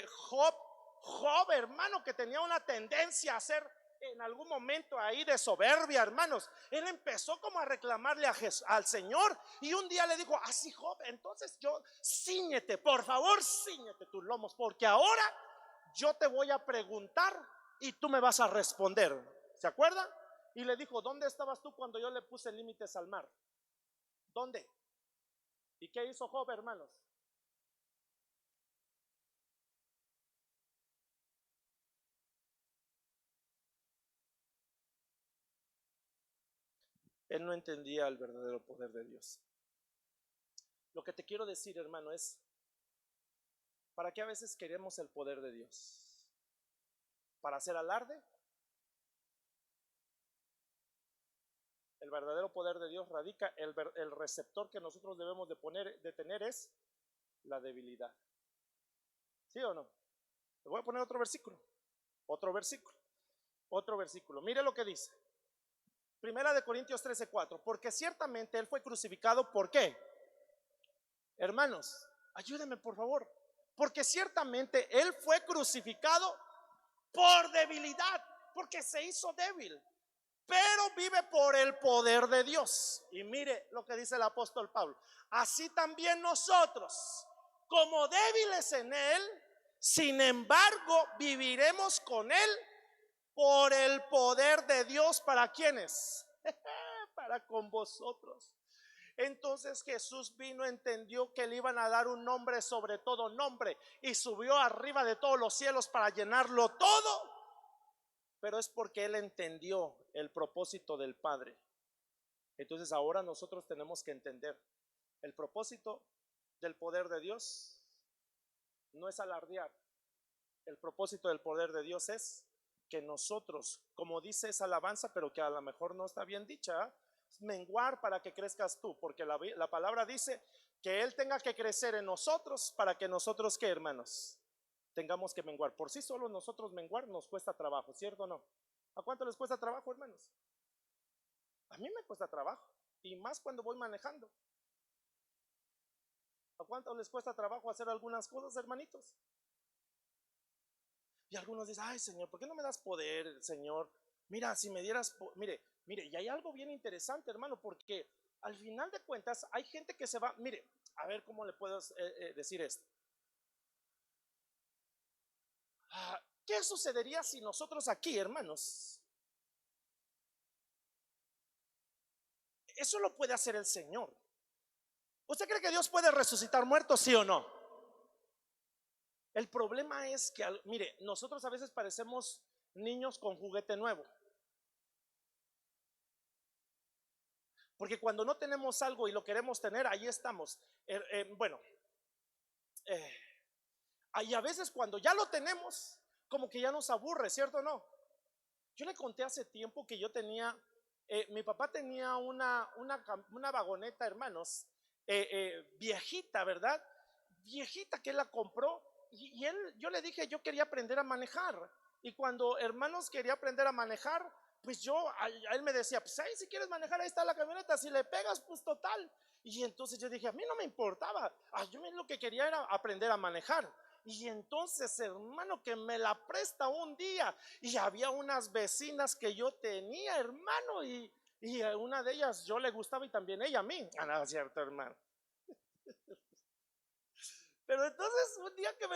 Job, hermano, que tenía una tendencia a ser en algún momento ahí de soberbia, hermanos, él empezó como a reclamarle al Señor, y un día le dijo: así, Job, entonces yo, cíñete, por favor, cíñete tus lomos, porque ahora yo te voy a preguntar y tú me vas a responder. ¿Se acuerda? Y le dijo: ¿dónde estabas tú cuando yo le puse límites al mar? ¿Dónde? ¿Y qué hizo Job, hermanos? Él no entendía el verdadero poder de Dios. Lo que te quiero decir, hermano, es: ¿para qué a veces queremos el poder de Dios? ¿Para hacer alarde? El verdadero poder de Dios radica, el receptor que nosotros debemos de tener es la debilidad. ¿Sí o no? Le voy a poner otro versículo. Otro versículo. Otro versículo. Mire lo que dice. Primera de Corintios 13:4. Porque ciertamente Él fue crucificado. ¿Por qué? Hermanos, ayúdenme por favor. Porque ciertamente Él fue crucificado por debilidad, porque se hizo débil, pero vive por el poder de Dios. Y mire lo que dice el apóstol Pablo: así también nosotros, como débiles en Él, sin embargo viviremos con Él por el poder de Dios. ¿Para quiénes? Para con vosotros. Entonces Jesús vino, entendió que le iban a dar un nombre sobre todo nombre, y subió arriba de todos los cielos para llenarlo todo. Pero es porque Él entendió el propósito del Padre. Entonces ahora nosotros tenemos que entender el propósito del poder de Dios. No es alardear. El propósito del poder de Dios es que nosotros, como dice esa alabanza, pero que a lo mejor no está bien dicha, menguar para que crezcas tú, porque la palabra dice que Él tenga que crecer en nosotros para que nosotros, ¿qué, hermanos? Tengamos que menguar. Por sí solo nosotros menguar nos cuesta trabajo, ¿cierto o no? ¿A cuánto les cuesta trabajo, hermanos? A mí me cuesta trabajo, y más cuando voy manejando. ¿A cuánto les cuesta trabajo hacer algunas cosas, hermanitos? Y algunos dicen: ay, Señor, ¿por qué no me das poder, Señor? Mira, si me dieras, mire, y hay algo bien interesante, hermano, porque al final de cuentas hay gente que se va, mire, a ver cómo le puedo decir esto. ¿Qué sucedería si nosotros aquí, hermanos? Eso lo puede hacer el Señor. ¿Usted cree que Dios puede resucitar muertos, sí o no? El problema es que, mire, nosotros a veces parecemos niños con juguete nuevo. Porque cuando no tenemos algo y lo queremos tener, ahí estamos. Bueno, y a veces cuando ya lo tenemos, como que ya nos aburre, ¿cierto o no? Yo le conté hace tiempo que yo tenía, mi papá tenía una vagoneta, hermanos, viejita, ¿verdad? Viejita, que él la compró, y yo le dije: yo quería aprender a manejar. Y cuando, hermanos, quería aprender a manejar, pues a él me decía: pues ahí, si quieres manejar, ahí está la camioneta, si le pegas, pues total. Y entonces yo dije: a mí no me importaba, yo lo que quería era aprender a manejar. Y entonces, hermano, que me la presta un día, y había unas vecinas que yo tenía, hermano, y a una de ellas yo le gustaba, y también ella a mí. No, es cierto, hermano. Pero entonces un día que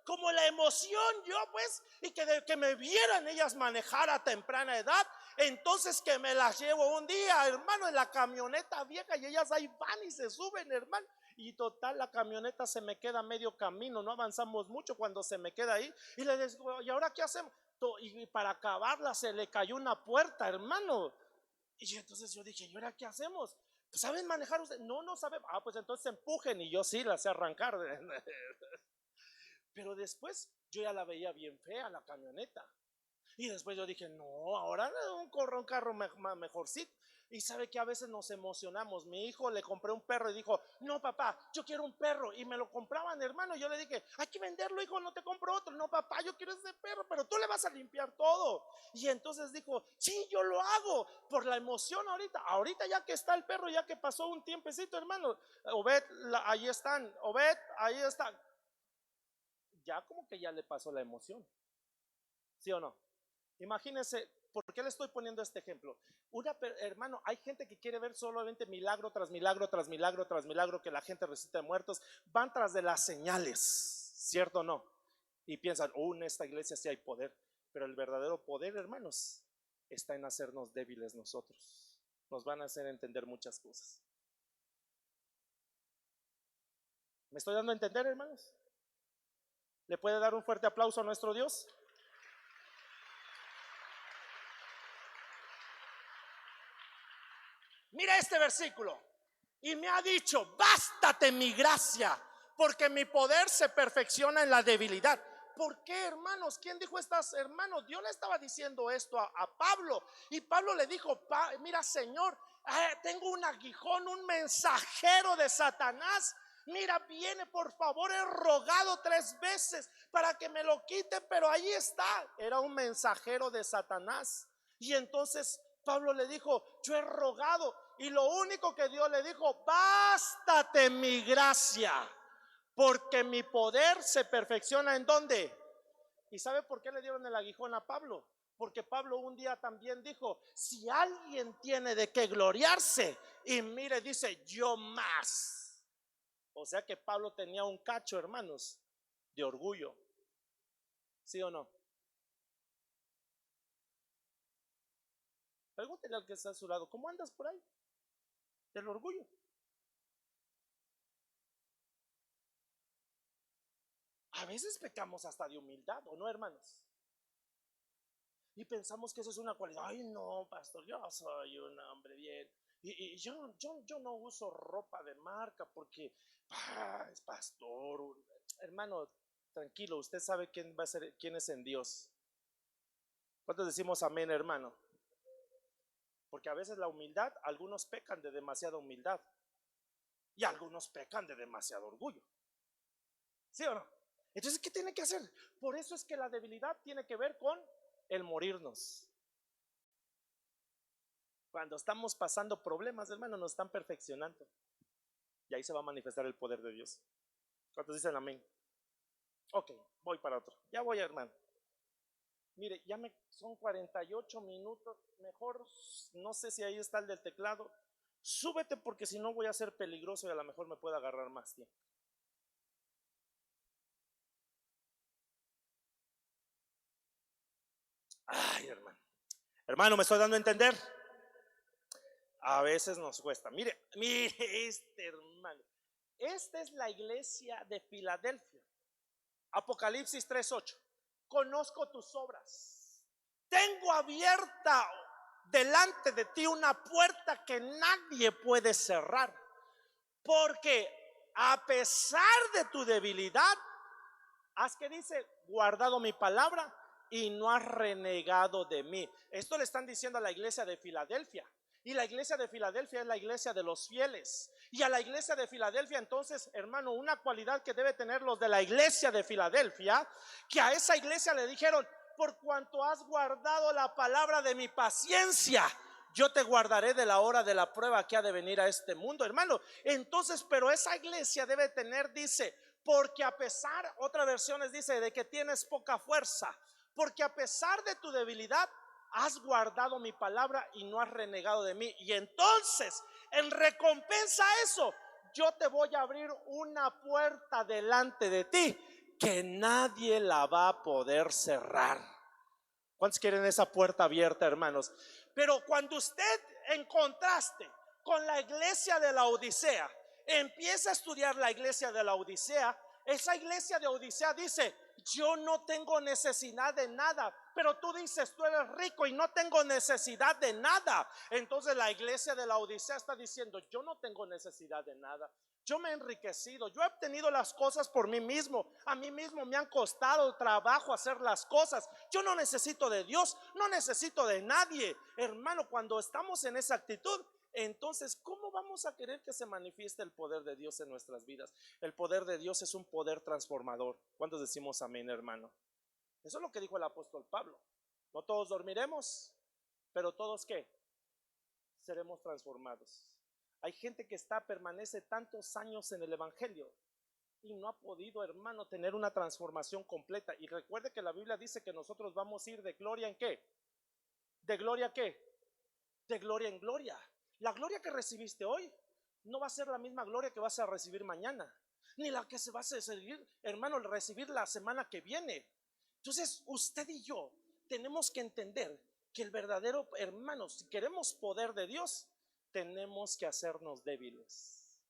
como la emoción yo pues, y que me vieran ellas manejar a temprana edad. Entonces que me las llevo un día, hermano, en la camioneta vieja, y ellas ahí van y se suben, hermano. Y total, la camioneta se me queda a medio camino, no avanzamos mucho cuando se me queda ahí. Y le digo, ¿y ahora qué hacemos? Y para acabarla se le cayó una puerta, hermano. Y entonces yo dije, ¿y ahora qué hacemos? ¿Saben manejar ustedes? No, no saben. Ah, pues entonces empujen. Y yo sí la sé arrancar. Pero después yo ya la veía bien fea la camioneta. Y después yo dije, no, ahora un carro mejorcito. Y sabe que a veces nos emocionamos. Mi hijo le compré un perro y dijo, no papá, yo quiero un perro. Y me lo compraban, hermano. Yo le dije, hay que venderlo, hijo, no te compro otro. No papá, yo quiero ese perro, pero tú le vas a limpiar todo. Y entonces dijo, sí, yo lo hago por la emoción ahorita. Ahorita ya que está el perro, ya que pasó un tiempecito, hermano. Obed, ahí están. Obed, ahí están. Ya como que ya le pasó la emoción. ¿Sí o no? Imagínense, ¿por qué le estoy poniendo este ejemplo? Hermano, hay gente que quiere ver solamente milagro tras milagro, tras milagro, tras milagro, que la gente resucita de muertos. Van tras de las señales, ¿cierto o no? Y piensan, en esta iglesia sí hay poder. Pero el verdadero poder, hermanos, está en hacernos débiles nosotros. Nos van a hacer entender muchas cosas. ¿Me estoy dando a entender, hermanos? ¿Le puede dar un fuerte aplauso a nuestro Dios? Mira este versículo. Y me ha dicho, bástate mi gracia, porque mi poder se perfecciona en la debilidad. ¿Por qué, hermanos? ¿Quién dijo estas, hermanos? Dios le estaba diciendo esto a Pablo. Y Pablo le dijo, mira, Señor, tengo un aguijón, un mensajero de Satanás. Mira, viene, por favor, he rogado 3 veces para que me lo quite, pero ahí está. Era un mensajero de Satanás. Y entonces Pablo le dijo, yo he rogado, y lo único que Dios le dijo, bástate mi gracia, porque mi poder se perfecciona ¿en dónde? ¿Y sabe por qué le dieron el aguijón a Pablo? Porque Pablo un día también dijo, si alguien tiene de qué gloriarse, y mire, dice, yo más. O sea que Pablo tenía un cacho, hermanos, de orgullo. ¿Sí o no? Pregúntele al que está a su lado, ¿cómo andas por ahí? Del orgullo. A veces pecamos hasta de humildad, ¿o no, hermanos? Y pensamos que eso es una cualidad. Ay, no, pastor, yo soy un hombre bien. Y yo no uso ropa de marca porque es pastor. Hermano, tranquilo, usted sabe quién va a ser, quién es en Dios. ¿Cuántos decimos amén, hermano? Porque a veces la humildad, algunos pecan de demasiada humildad y algunos pecan de demasiado orgullo. ¿Sí o no? Entonces, ¿qué tiene que hacer? Por eso es que la debilidad tiene que ver con el morirnos. Cuando estamos pasando problemas, hermano, nos están perfeccionando. Y ahí se va a manifestar el poder de Dios. ¿Cuántos dicen amén? Ok, voy para otro. Ya voy, hermano. Mire, son 48 minutos. Mejor, no sé si ahí está el del teclado. Súbete porque si no voy a ser peligroso y a lo mejor me puede agarrar más tiempo. Ay, hermano. Hermano, ¿me estoy dando a entender? A veces nos cuesta. Mire, hermano. Esta es la iglesia de Filadelfia. Apocalipsis 3:8. Conozco tus obras. Tengo abierta delante de ti una puerta que nadie puede cerrar. Porque a pesar de tu debilidad, has que dice, guardado mi palabra y no has renegado de mí. Esto le están diciendo a la iglesia de Filadelfia. Y la iglesia de Filadelfia es la iglesia de los fieles. Y a la iglesia de Filadelfia, entonces, hermano, una cualidad que debe tener los de la iglesia de Filadelfia, que a esa iglesia le dijeron, por cuanto has guardado la palabra de mi paciencia, yo te guardaré de la hora de la prueba que ha de venir a este mundo, hermano. Entonces, pero esa iglesia debe tener, dice, porque a pesar, otras versiones dice, de que tienes poca fuerza, porque a pesar de tu debilidad, has guardado mi palabra y no has renegado de mí. Y entonces, en recompensa a eso, yo te voy a abrir una puerta delante de ti que nadie la va a poder cerrar. ¿Cuántos quieren esa puerta abierta, hermanos? Pero cuando usted, en contraste con la iglesia de la Odisea, empieza a estudiar la iglesia de la Odisea, esa iglesia de Odisea dice: yo no tengo necesidad de nada. Pero tú dices: tú eres rico y no tengo necesidad de nada. Entonces la iglesia de la Odisea está diciendo: yo no tengo necesidad de nada. Yo me he enriquecido, yo he obtenido las cosas por mí mismo. A mí mismo me han costado trabajo hacer las cosas. Yo no necesito de Dios, no necesito de nadie. Hermano, cuando estamos en esa actitud, entonces, ¿cómo vamos a querer que se manifieste el poder de Dios en nuestras vidas? El poder de Dios es un poder transformador. ¿Cuántos decimos amén, hermano? Eso es lo que dijo el apóstol Pablo. No todos dormiremos, pero todos, ¿qué? Seremos transformados. Hay gente que permanece tantos años en el evangelio y no ha podido, hermano, tener una transformación completa. Y recuerde que la Biblia dice que nosotros vamos a ir de gloria en qué. ¿De gloria a qué? De gloria en gloria. La gloria que recibiste hoy no va a ser la misma gloria que vas a recibir mañana, ni la que se va a seguir, hermano, recibir la semana que viene. Entonces usted y yo tenemos que entender que el verdadero, hermano, si queremos poder de Dios, tenemos que hacernos débiles,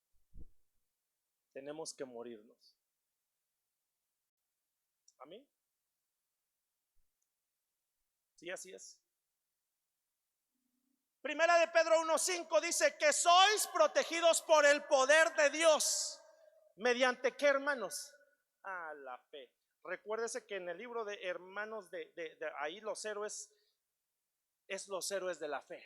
tenemos que morirnos. Amén. Sí, así es. Primera de Pedro 1:5 dice que sois protegidos por el poder de Dios. ¿Mediante qué, hermanos? A la fe. Recuérdese que en el libro de Hermanos de ahí los héroes es los héroes de la fe.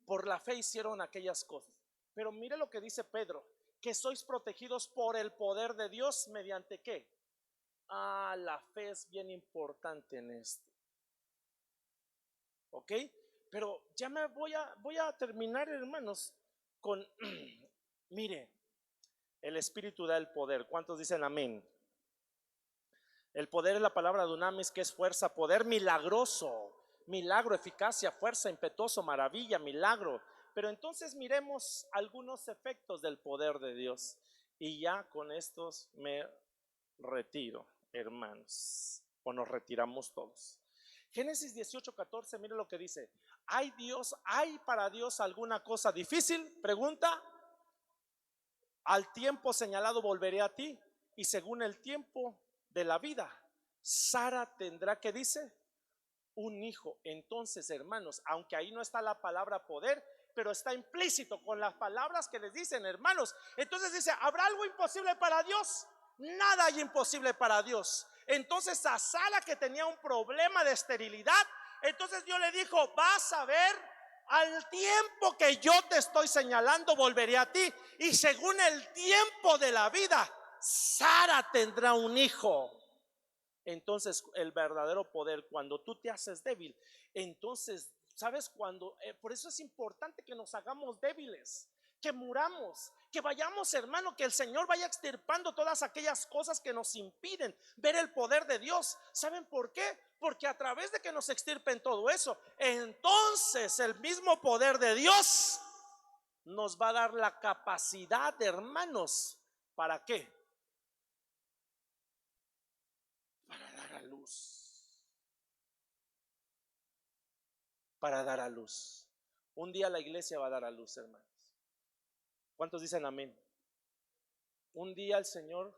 Por la fe hicieron aquellas cosas. Pero mire lo que dice Pedro: que sois protegidos por el poder de Dios. ¿Mediante qué? La fe es bien importante en esto. ¿Ok? Pero ya me voy a terminar, hermanos, con mire, el Espíritu da el poder. ¿Cuántos dicen amén? El poder es la palabra dunamis, que es fuerza, poder milagroso, milagro, eficacia, fuerza, impetuoso, maravilla, milagro. Pero entonces miremos algunos efectos del poder de Dios. Y ya con estos me retiro, hermanos, o nos retiramos todos. Génesis 18:14, mire lo que dice: ¿hay para Dios alguna cosa difícil? Pregunta. Al tiempo señalado volveré a ti, y según el tiempo de la vida, Sara tendrá, ¿qué dice? Un hijo. Entonces, hermanos, aunque ahí no está la palabra poder, pero está implícito con las palabras que les dicen, hermanos. Entonces dice: ¿habrá algo imposible para Dios? Nada hay imposible para Dios. Entonces a Sara, que tenía un problema de esterilidad, entonces Dios le dijo: vas a ver, al tiempo que yo te estoy señalando volveré a ti, y según el tiempo de la vida, Sara tendrá un hijo. Entonces el verdadero poder, cuando tú te haces débil, entonces, ¿sabes? Por eso es importante que nos hagamos débiles, que muramos, que vayamos, hermano, que el Señor vaya extirpando todas aquellas cosas que nos impiden ver el poder de Dios. ¿Saben por qué? Porque a través de que nos extirpen todo eso, entonces el mismo poder de Dios nos va a dar la capacidad, hermanos, ¿para qué? Para dar a luz. Para dar a luz. Un día la iglesia va a dar a luz, hermanos. ¿Cuántos dicen amén? Un día el Señor,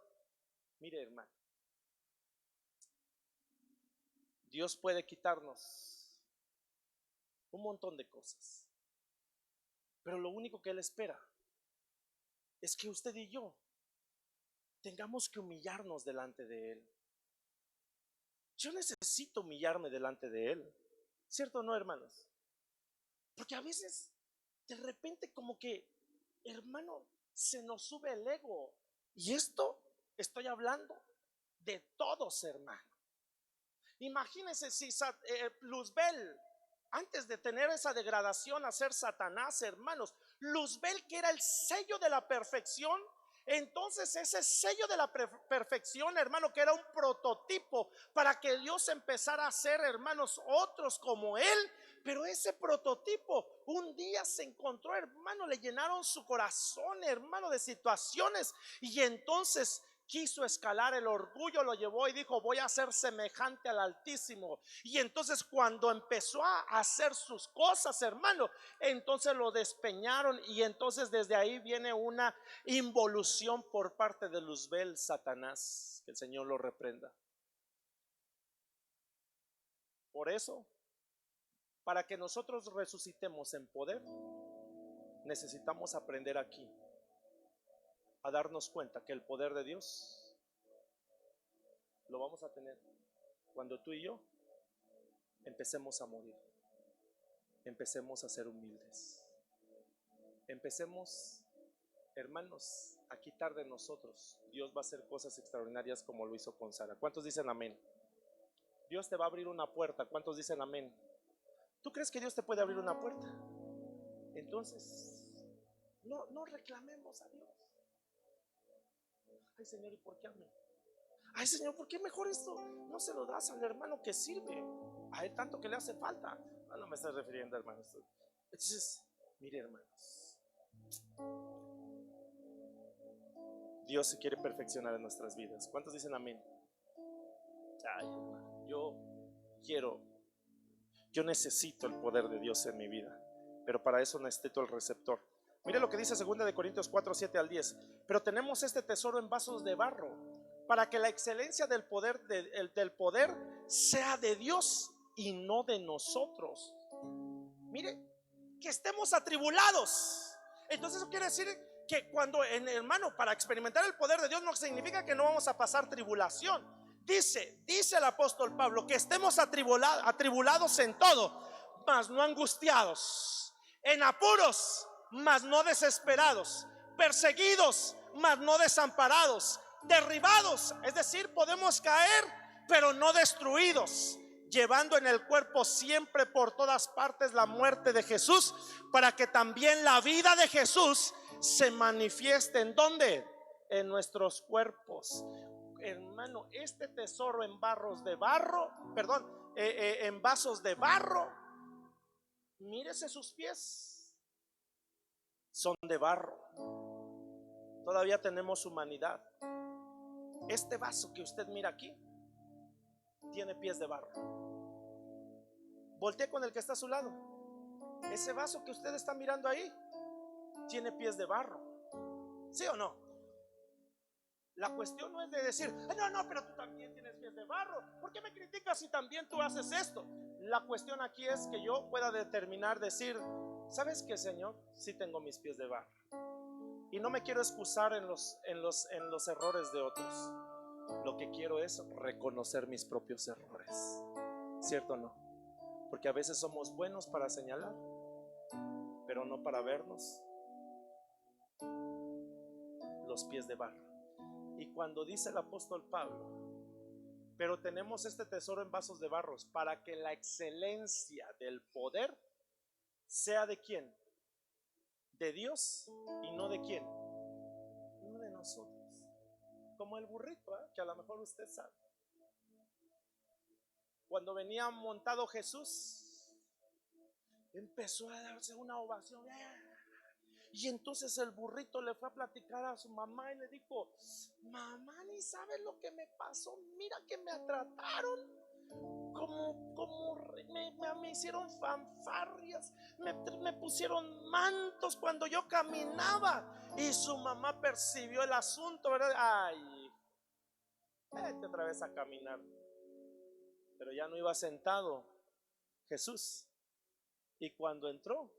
mire, hermano, Dios puede quitarnos un montón de cosas, pero lo único que Él espera es que usted y yo tengamos que humillarnos delante de Él. Yo necesito humillarme delante de Él, ¿cierto o no, hermanos? Porque a veces de repente como que, hermano, se nos sube el ego. Y esto estoy hablando de todos, hermano. Imagínense si Luzbel, antes de tener esa degradación a ser Satanás, hermanos, Luzbel, que era el sello de la perfección, entonces ese sello de la perfección, hermano, que era un prototipo para que Dios empezara a hacer, hermanos, otros como él. Pero ese prototipo un día se encontró, hermano, le llenaron su corazón, hermano, de situaciones, y entonces quiso escalar, el orgullo lo llevó y dijo: voy a ser semejante al Altísimo. Y entonces cuando empezó a hacer sus cosas, hermano, entonces lo despeñaron, y entonces desde ahí viene una involución por parte de Luzbel, Satanás, que el Señor lo reprenda. Por eso, para que nosotros resucitemos en poder, necesitamos aprender aquí a darnos cuenta que el poder de Dios lo vamos a tener cuando tú y yo empecemos a morir, empecemos a ser humildes, empecemos, hermanos, a quitar de nosotros. Dios va a hacer cosas extraordinarias como lo hizo con Sara. ¿Cuántos dicen amén? Dios te va a abrir una puerta. ¿Cuántos dicen amén? ¿Tú crees que Dios te puede abrir una puerta? Entonces no reclamemos a Dios. Ay, Señor, ¿y por qué a mí? Ay, Señor, ¿por qué mejor esto no se lo das al hermano que sirve? A él tanto que le hace falta. No me estoy refiriendo, hermanos. Entonces, mire, hermanos, Dios se quiere perfeccionar en nuestras vidas. ¿Cuántos dicen amén? Ay, hermano, yo necesito el poder de Dios en mi vida, pero para eso necesito el receptor. Mire lo que dice 2 Corintios 4, 7 al 10. Pero tenemos este tesoro en vasos de barro, para que la excelencia del poder sea de Dios y no de nosotros. Mire, que estemos atribulados. Entonces eso quiere decir que cuando, hermano, para experimentar el poder de Dios no significa que no vamos a pasar tribulación. Dice el apóstol Pablo que estemos atribulados en todo, mas no angustiados, en apuros, mas no desesperados, perseguidos, mas no desamparados, derribados, es decir, podemos caer, pero no destruidos, llevando en el cuerpo siempre por todas partes la muerte de Jesús, para que también la vida de Jesús se manifieste. ¿En dónde? En nuestros cuerpos. Hermano, este tesoro en en vasos de barro, mírese sus pies, son de barro. Todavía tenemos humanidad. Este vaso que usted mira aquí tiene pies de barro. Voltee con el que está a su lado. Ese vaso que usted está mirando ahí tiene pies de barro. ¿Sí o no? La cuestión no es de decir: no, pero tú también tienes pies de barro, ¿por qué me criticas si también tú haces esto? La cuestión aquí es que yo pueda determinar, decir: ¿sabes qué, Señor? Sí tengo mis pies de barro, y no me quiero excusar en los errores de otros. Lo que quiero es reconocer mis propios errores. ¿Cierto o no? Porque a veces somos buenos para señalar, pero no para vernos los pies de barro. Y cuando dice el apóstol Pablo: pero tenemos este tesoro en vasos de barros, para que la excelencia del poder sea de quién, de Dios, y no de quién, no de nosotros. Como el burrito, que a lo mejor usted sabe, cuando venía montado Jesús, empezó a darse una ovación. Y entonces el burrito le fue a platicar a su mamá y le dijo: mamá, ni sabes lo que me pasó, mira que me trataron me hicieron fanfarrias, me pusieron mantos cuando yo caminaba. Y su mamá percibió el asunto, ¿verdad? Ay, vete otra vez a caminar. Pero ya no iba sentado Jesús, y cuando entró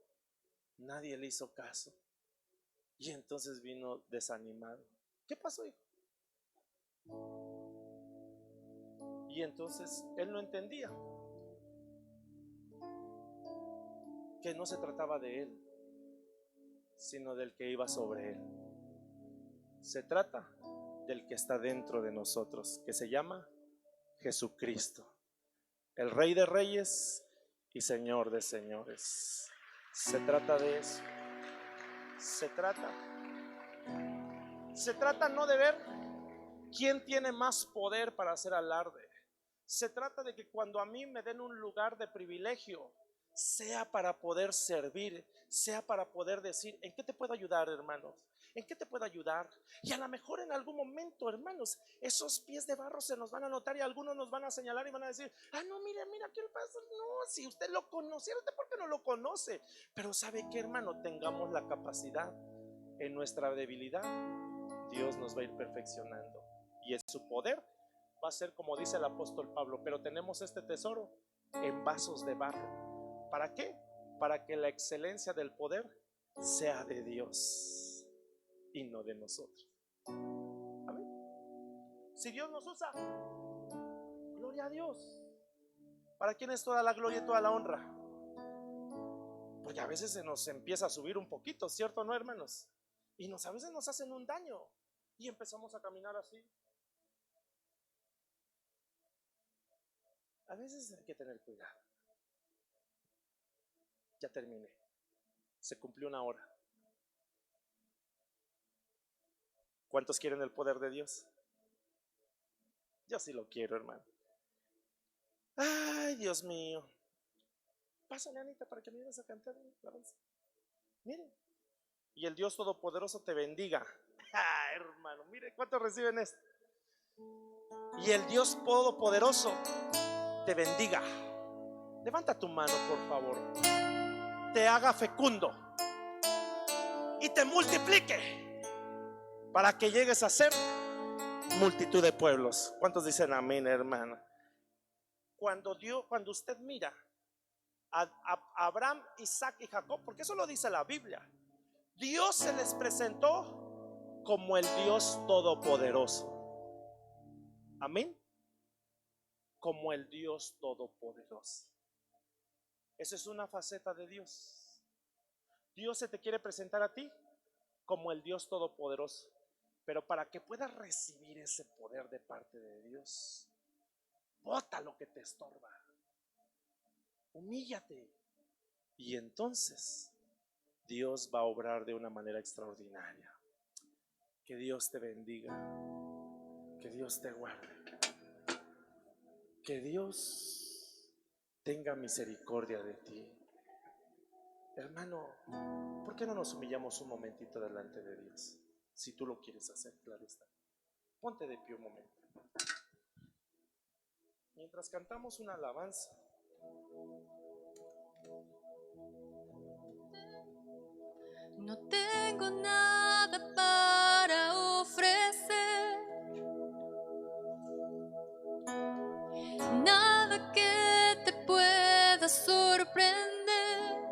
nadie le hizo caso. Y entonces vino desanimado. ¿Qué pasó, hijo? Y entonces él no entendía que no se trataba de él, sino del que iba sobre él. Se trata del que está dentro de nosotros, que se llama Jesucristo, el Rey de Reyes y Señor de Señores. Se trata de eso. Se trata no de ver quién tiene más poder para hacer alarde. Se trata de que cuando a mí me den un lugar de privilegio, sea para poder servir, sea para poder decir: ¿en qué te puedo ayudar, hermanos? ¿En qué te puedo ayudar? Y a lo mejor en algún momento, hermanos, esos pies de barro se nos van a notar y algunos nos van a señalar y van a decir: ah, no, mira, aquí el pastor. No, si usted lo conociera, ¿usted por qué no lo conoce? Pero ¿sabe qué, hermano? Tengamos la capacidad. En nuestra debilidad Dios nos va a ir perfeccionando, y en su poder va a ser como dice el apóstol Pablo: pero tenemos este tesoro en vasos de barro. ¿Para qué? Para que la excelencia del poder sea de Dios y no de nosotros. Amén. Si Dios nos usa, gloria a Dios. ¿Para quién es toda la gloria y toda la honra? Porque a veces se nos empieza a subir un poquito, ¿cierto, no, hermanos? Y a veces nos hacen un daño y empezamos a caminar así. A veces hay que tener cuidado. Ya terminé. Se cumplió una hora. ¿Cuántos quieren el poder de Dios? Yo sí lo quiero, hermano. Ay, Dios mío. Pásale, Anita, para que me ayudes a cantar. Miren. Y el Dios Todopoderoso te bendiga. Ah, hermano, mire cuántos reciben esto. Y el Dios Todopoderoso te bendiga. Levanta tu mano, por favor. Te haga fecundo y te multiplique para que llegues a ser multitud de pueblos. ¿Cuántos dicen amén, hermano? Cuando usted mira a Abraham, Isaac y Jacob, porque eso lo dice la Biblia, Dios se les presentó como el Dios Todopoderoso. Amén. Como el Dios Todopoderoso. Esa es una faceta de Dios. Dios se te quiere presentar a ti como el Dios Todopoderoso. Pero para que puedas recibir ese poder de parte de Dios, bota lo que te estorba, humíllate, y entonces Dios va a obrar de una manera extraordinaria. Que Dios te bendiga, que Dios te guarde, que Dios tenga misericordia de ti. Hermano, ¿por qué no nos humillamos un momentito delante de Dios? Si tú lo quieres hacer, claro está. Ponte de pie un momento. Mientras cantamos una alabanza, no tengo nada para ofrecer, nada que te pueda sorprender,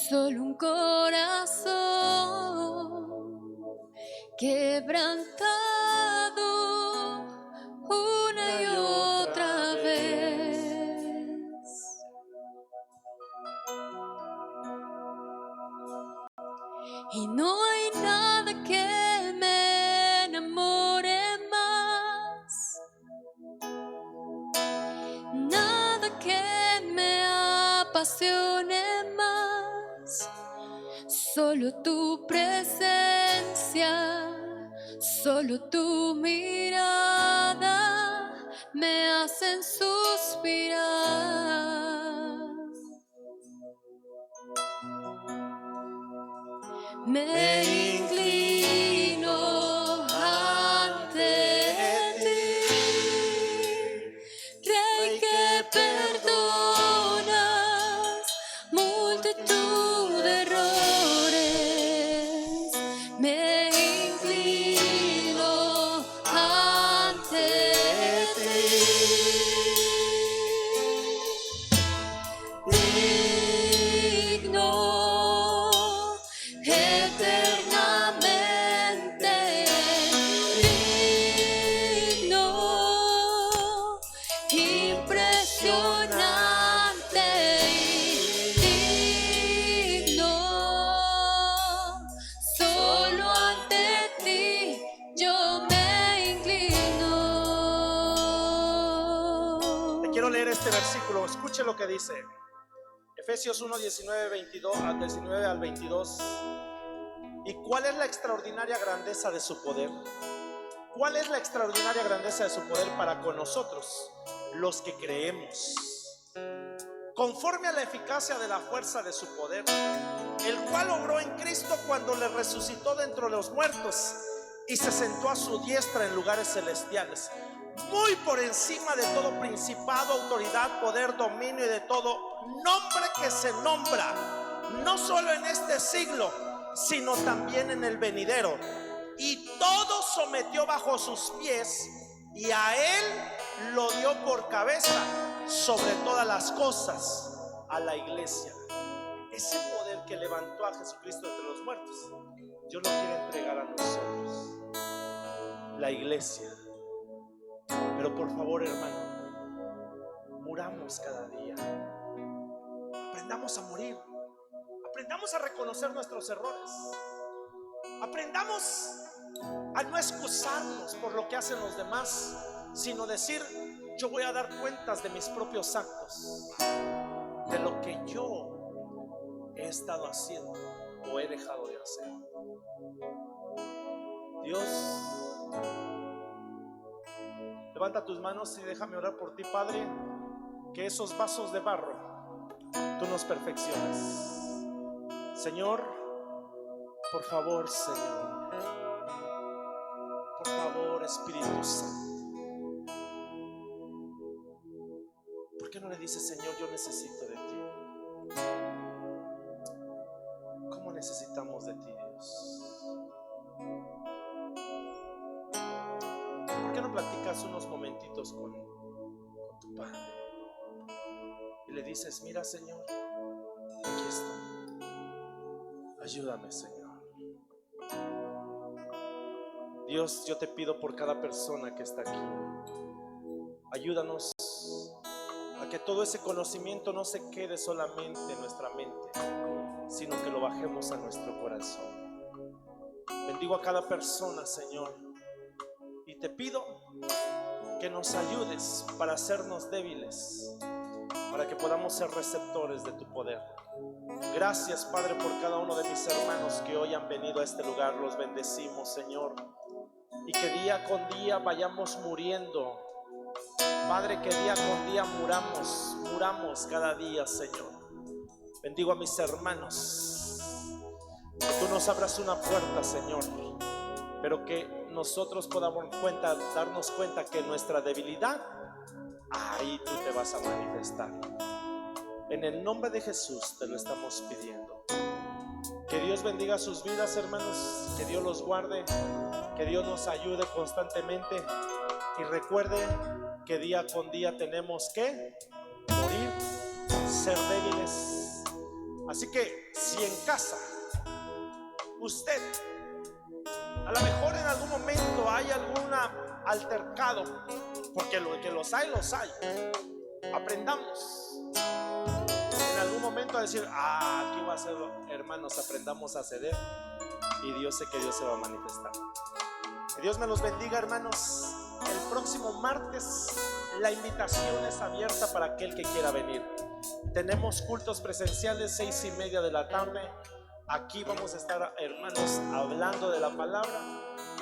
solo un corazón quebrantado una y otra vez. Y no hay nada que me enamore más, nada que me apasione más, solo tu presencia, solo tu mirada me hacen suspirar. Me inclino ante ti, Rey que perdonas multitud de errores. Me inclino ante ti, digno, eternamente digno, impresionante y digno. Solo ante ti yo me inclino. te quiero leer este versículo. Escuche lo que dice Efesios 1, 19 al 22. ¿Y cuál es la extraordinaria grandeza de su poder? ¿Cuál es la extraordinaria grandeza de su poder para con nosotros, los que creemos? conforme a la eficacia de la fuerza de su poder, el cual obró en Cristo cuando le resucitó de entre los muertos y se sentó a su diestra en lugares celestiales, muy por encima de todo principado, autoridad, poder, dominio y de todo nombre que se nombra, no solo en este siglo, sino también en el venidero. Y todo sometió bajo sus pies, y a él lo dio por cabeza sobre todas las cosas, a la iglesia. Ese poder que levantó a Jesucristo entre los muertos, Dios lo quiere entregar a nosotros, la iglesia. Pero por favor, hermano, muramos cada día. Aprendamos a morir. Aprendamos a reconocer nuestros errores. Aprendamos a no excusarnos por lo que hacen los demás, sino decir: yo voy a dar cuentas de mis propios actos, de lo que yo he estado haciendo o he dejado de hacer. Dios, levanta tus manos y déjame orar por ti, Padre, que esos vasos de barro tú nos perfecciones. Señor, por favor, Señor, por favor, Espíritu Santo, ¿por qué no le dices: Señor, yo necesito de ti? ¿Cómo necesitamos de ti, Dios? ¿Por qué no platicas unos momentitos con tu Padre y le dices: mira, Señor, aquí estoy, ayúdame, Señor? Dios, yo te pido por cada persona que está aquí, ayúdanos a que todo ese conocimiento no se quede solamente en nuestra mente, sino que lo bajemos a nuestro corazón. Bendigo a cada persona, Señor, y te pido que nos ayudes para hacernos débiles, para que podamos ser receptores de tu poder. Gracias, Padre, por cada uno de mis hermanos que hoy han venido a este lugar. Los bendecimos, Señor, y que día con día vayamos muriendo. Padre, que día con día muramos cada día, Señor. Bendigo a mis hermanos, que tú nos abras una puerta, Señor, pero que nosotros podamos darnos cuenta que nuestra debilidad, ahí tú te vas a manifestar. En el nombre de Jesús te lo estamos pidiendo. Que Dios bendiga sus vidas, hermanos, que Dios los guarde, que Dios nos ayude constantemente, y recuerde que día con día tenemos que morir, ser débiles. Así que si en casa usted a lo mejor en algún momento hay algún altercado, porque lo que los hay, aprendamos en algún momento a decir: aquí va a ser, hermanos, aprendamos a ceder, y Dios, sé que Dios se va a manifestar. Que Dios me los bendiga, hermanos. El próximo martes la invitación es abierta para aquel que quiera venir. Tenemos cultos presenciales 6:30 de la tarde. Aquí vamos a estar, hermanos, hablando de la palabra.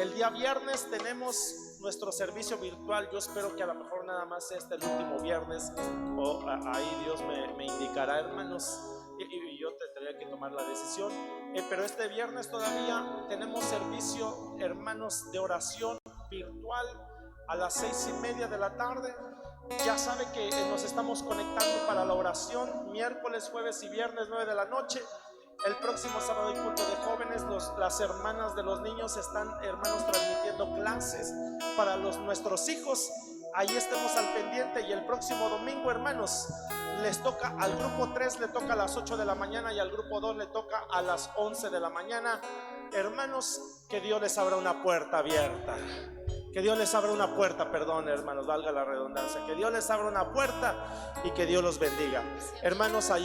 El día viernes tenemos nuestro servicio virtual. Yo espero que a lo mejor nada más sea el último viernes, o ahí Dios me indicará, hermanos, y yo tendría que tomar la decisión. Pero este viernes todavía tenemos servicio, hermanos, de oración virtual a las 6:30 de la tarde. Ya sabe que nos estamos conectando para la oración miércoles, jueves y viernes 9 de la noche. El próximo sábado hay culto de jóvenes. Las hermanas de los niños están, hermanos, transmitiendo clases para nuestros hijos. Ahí estemos al pendiente. Y el próximo domingo, hermanos, les toca al grupo 3, le toca a las 8 de la mañana, y al grupo 2 le toca a las 11 de la mañana. Hermanos, que Dios les abra una puerta abierta. Que Dios les abra una puerta, perdón, hermanos, valga la redundancia. Que Dios les abra una puerta y que Dios los bendiga. Hermanos, ahí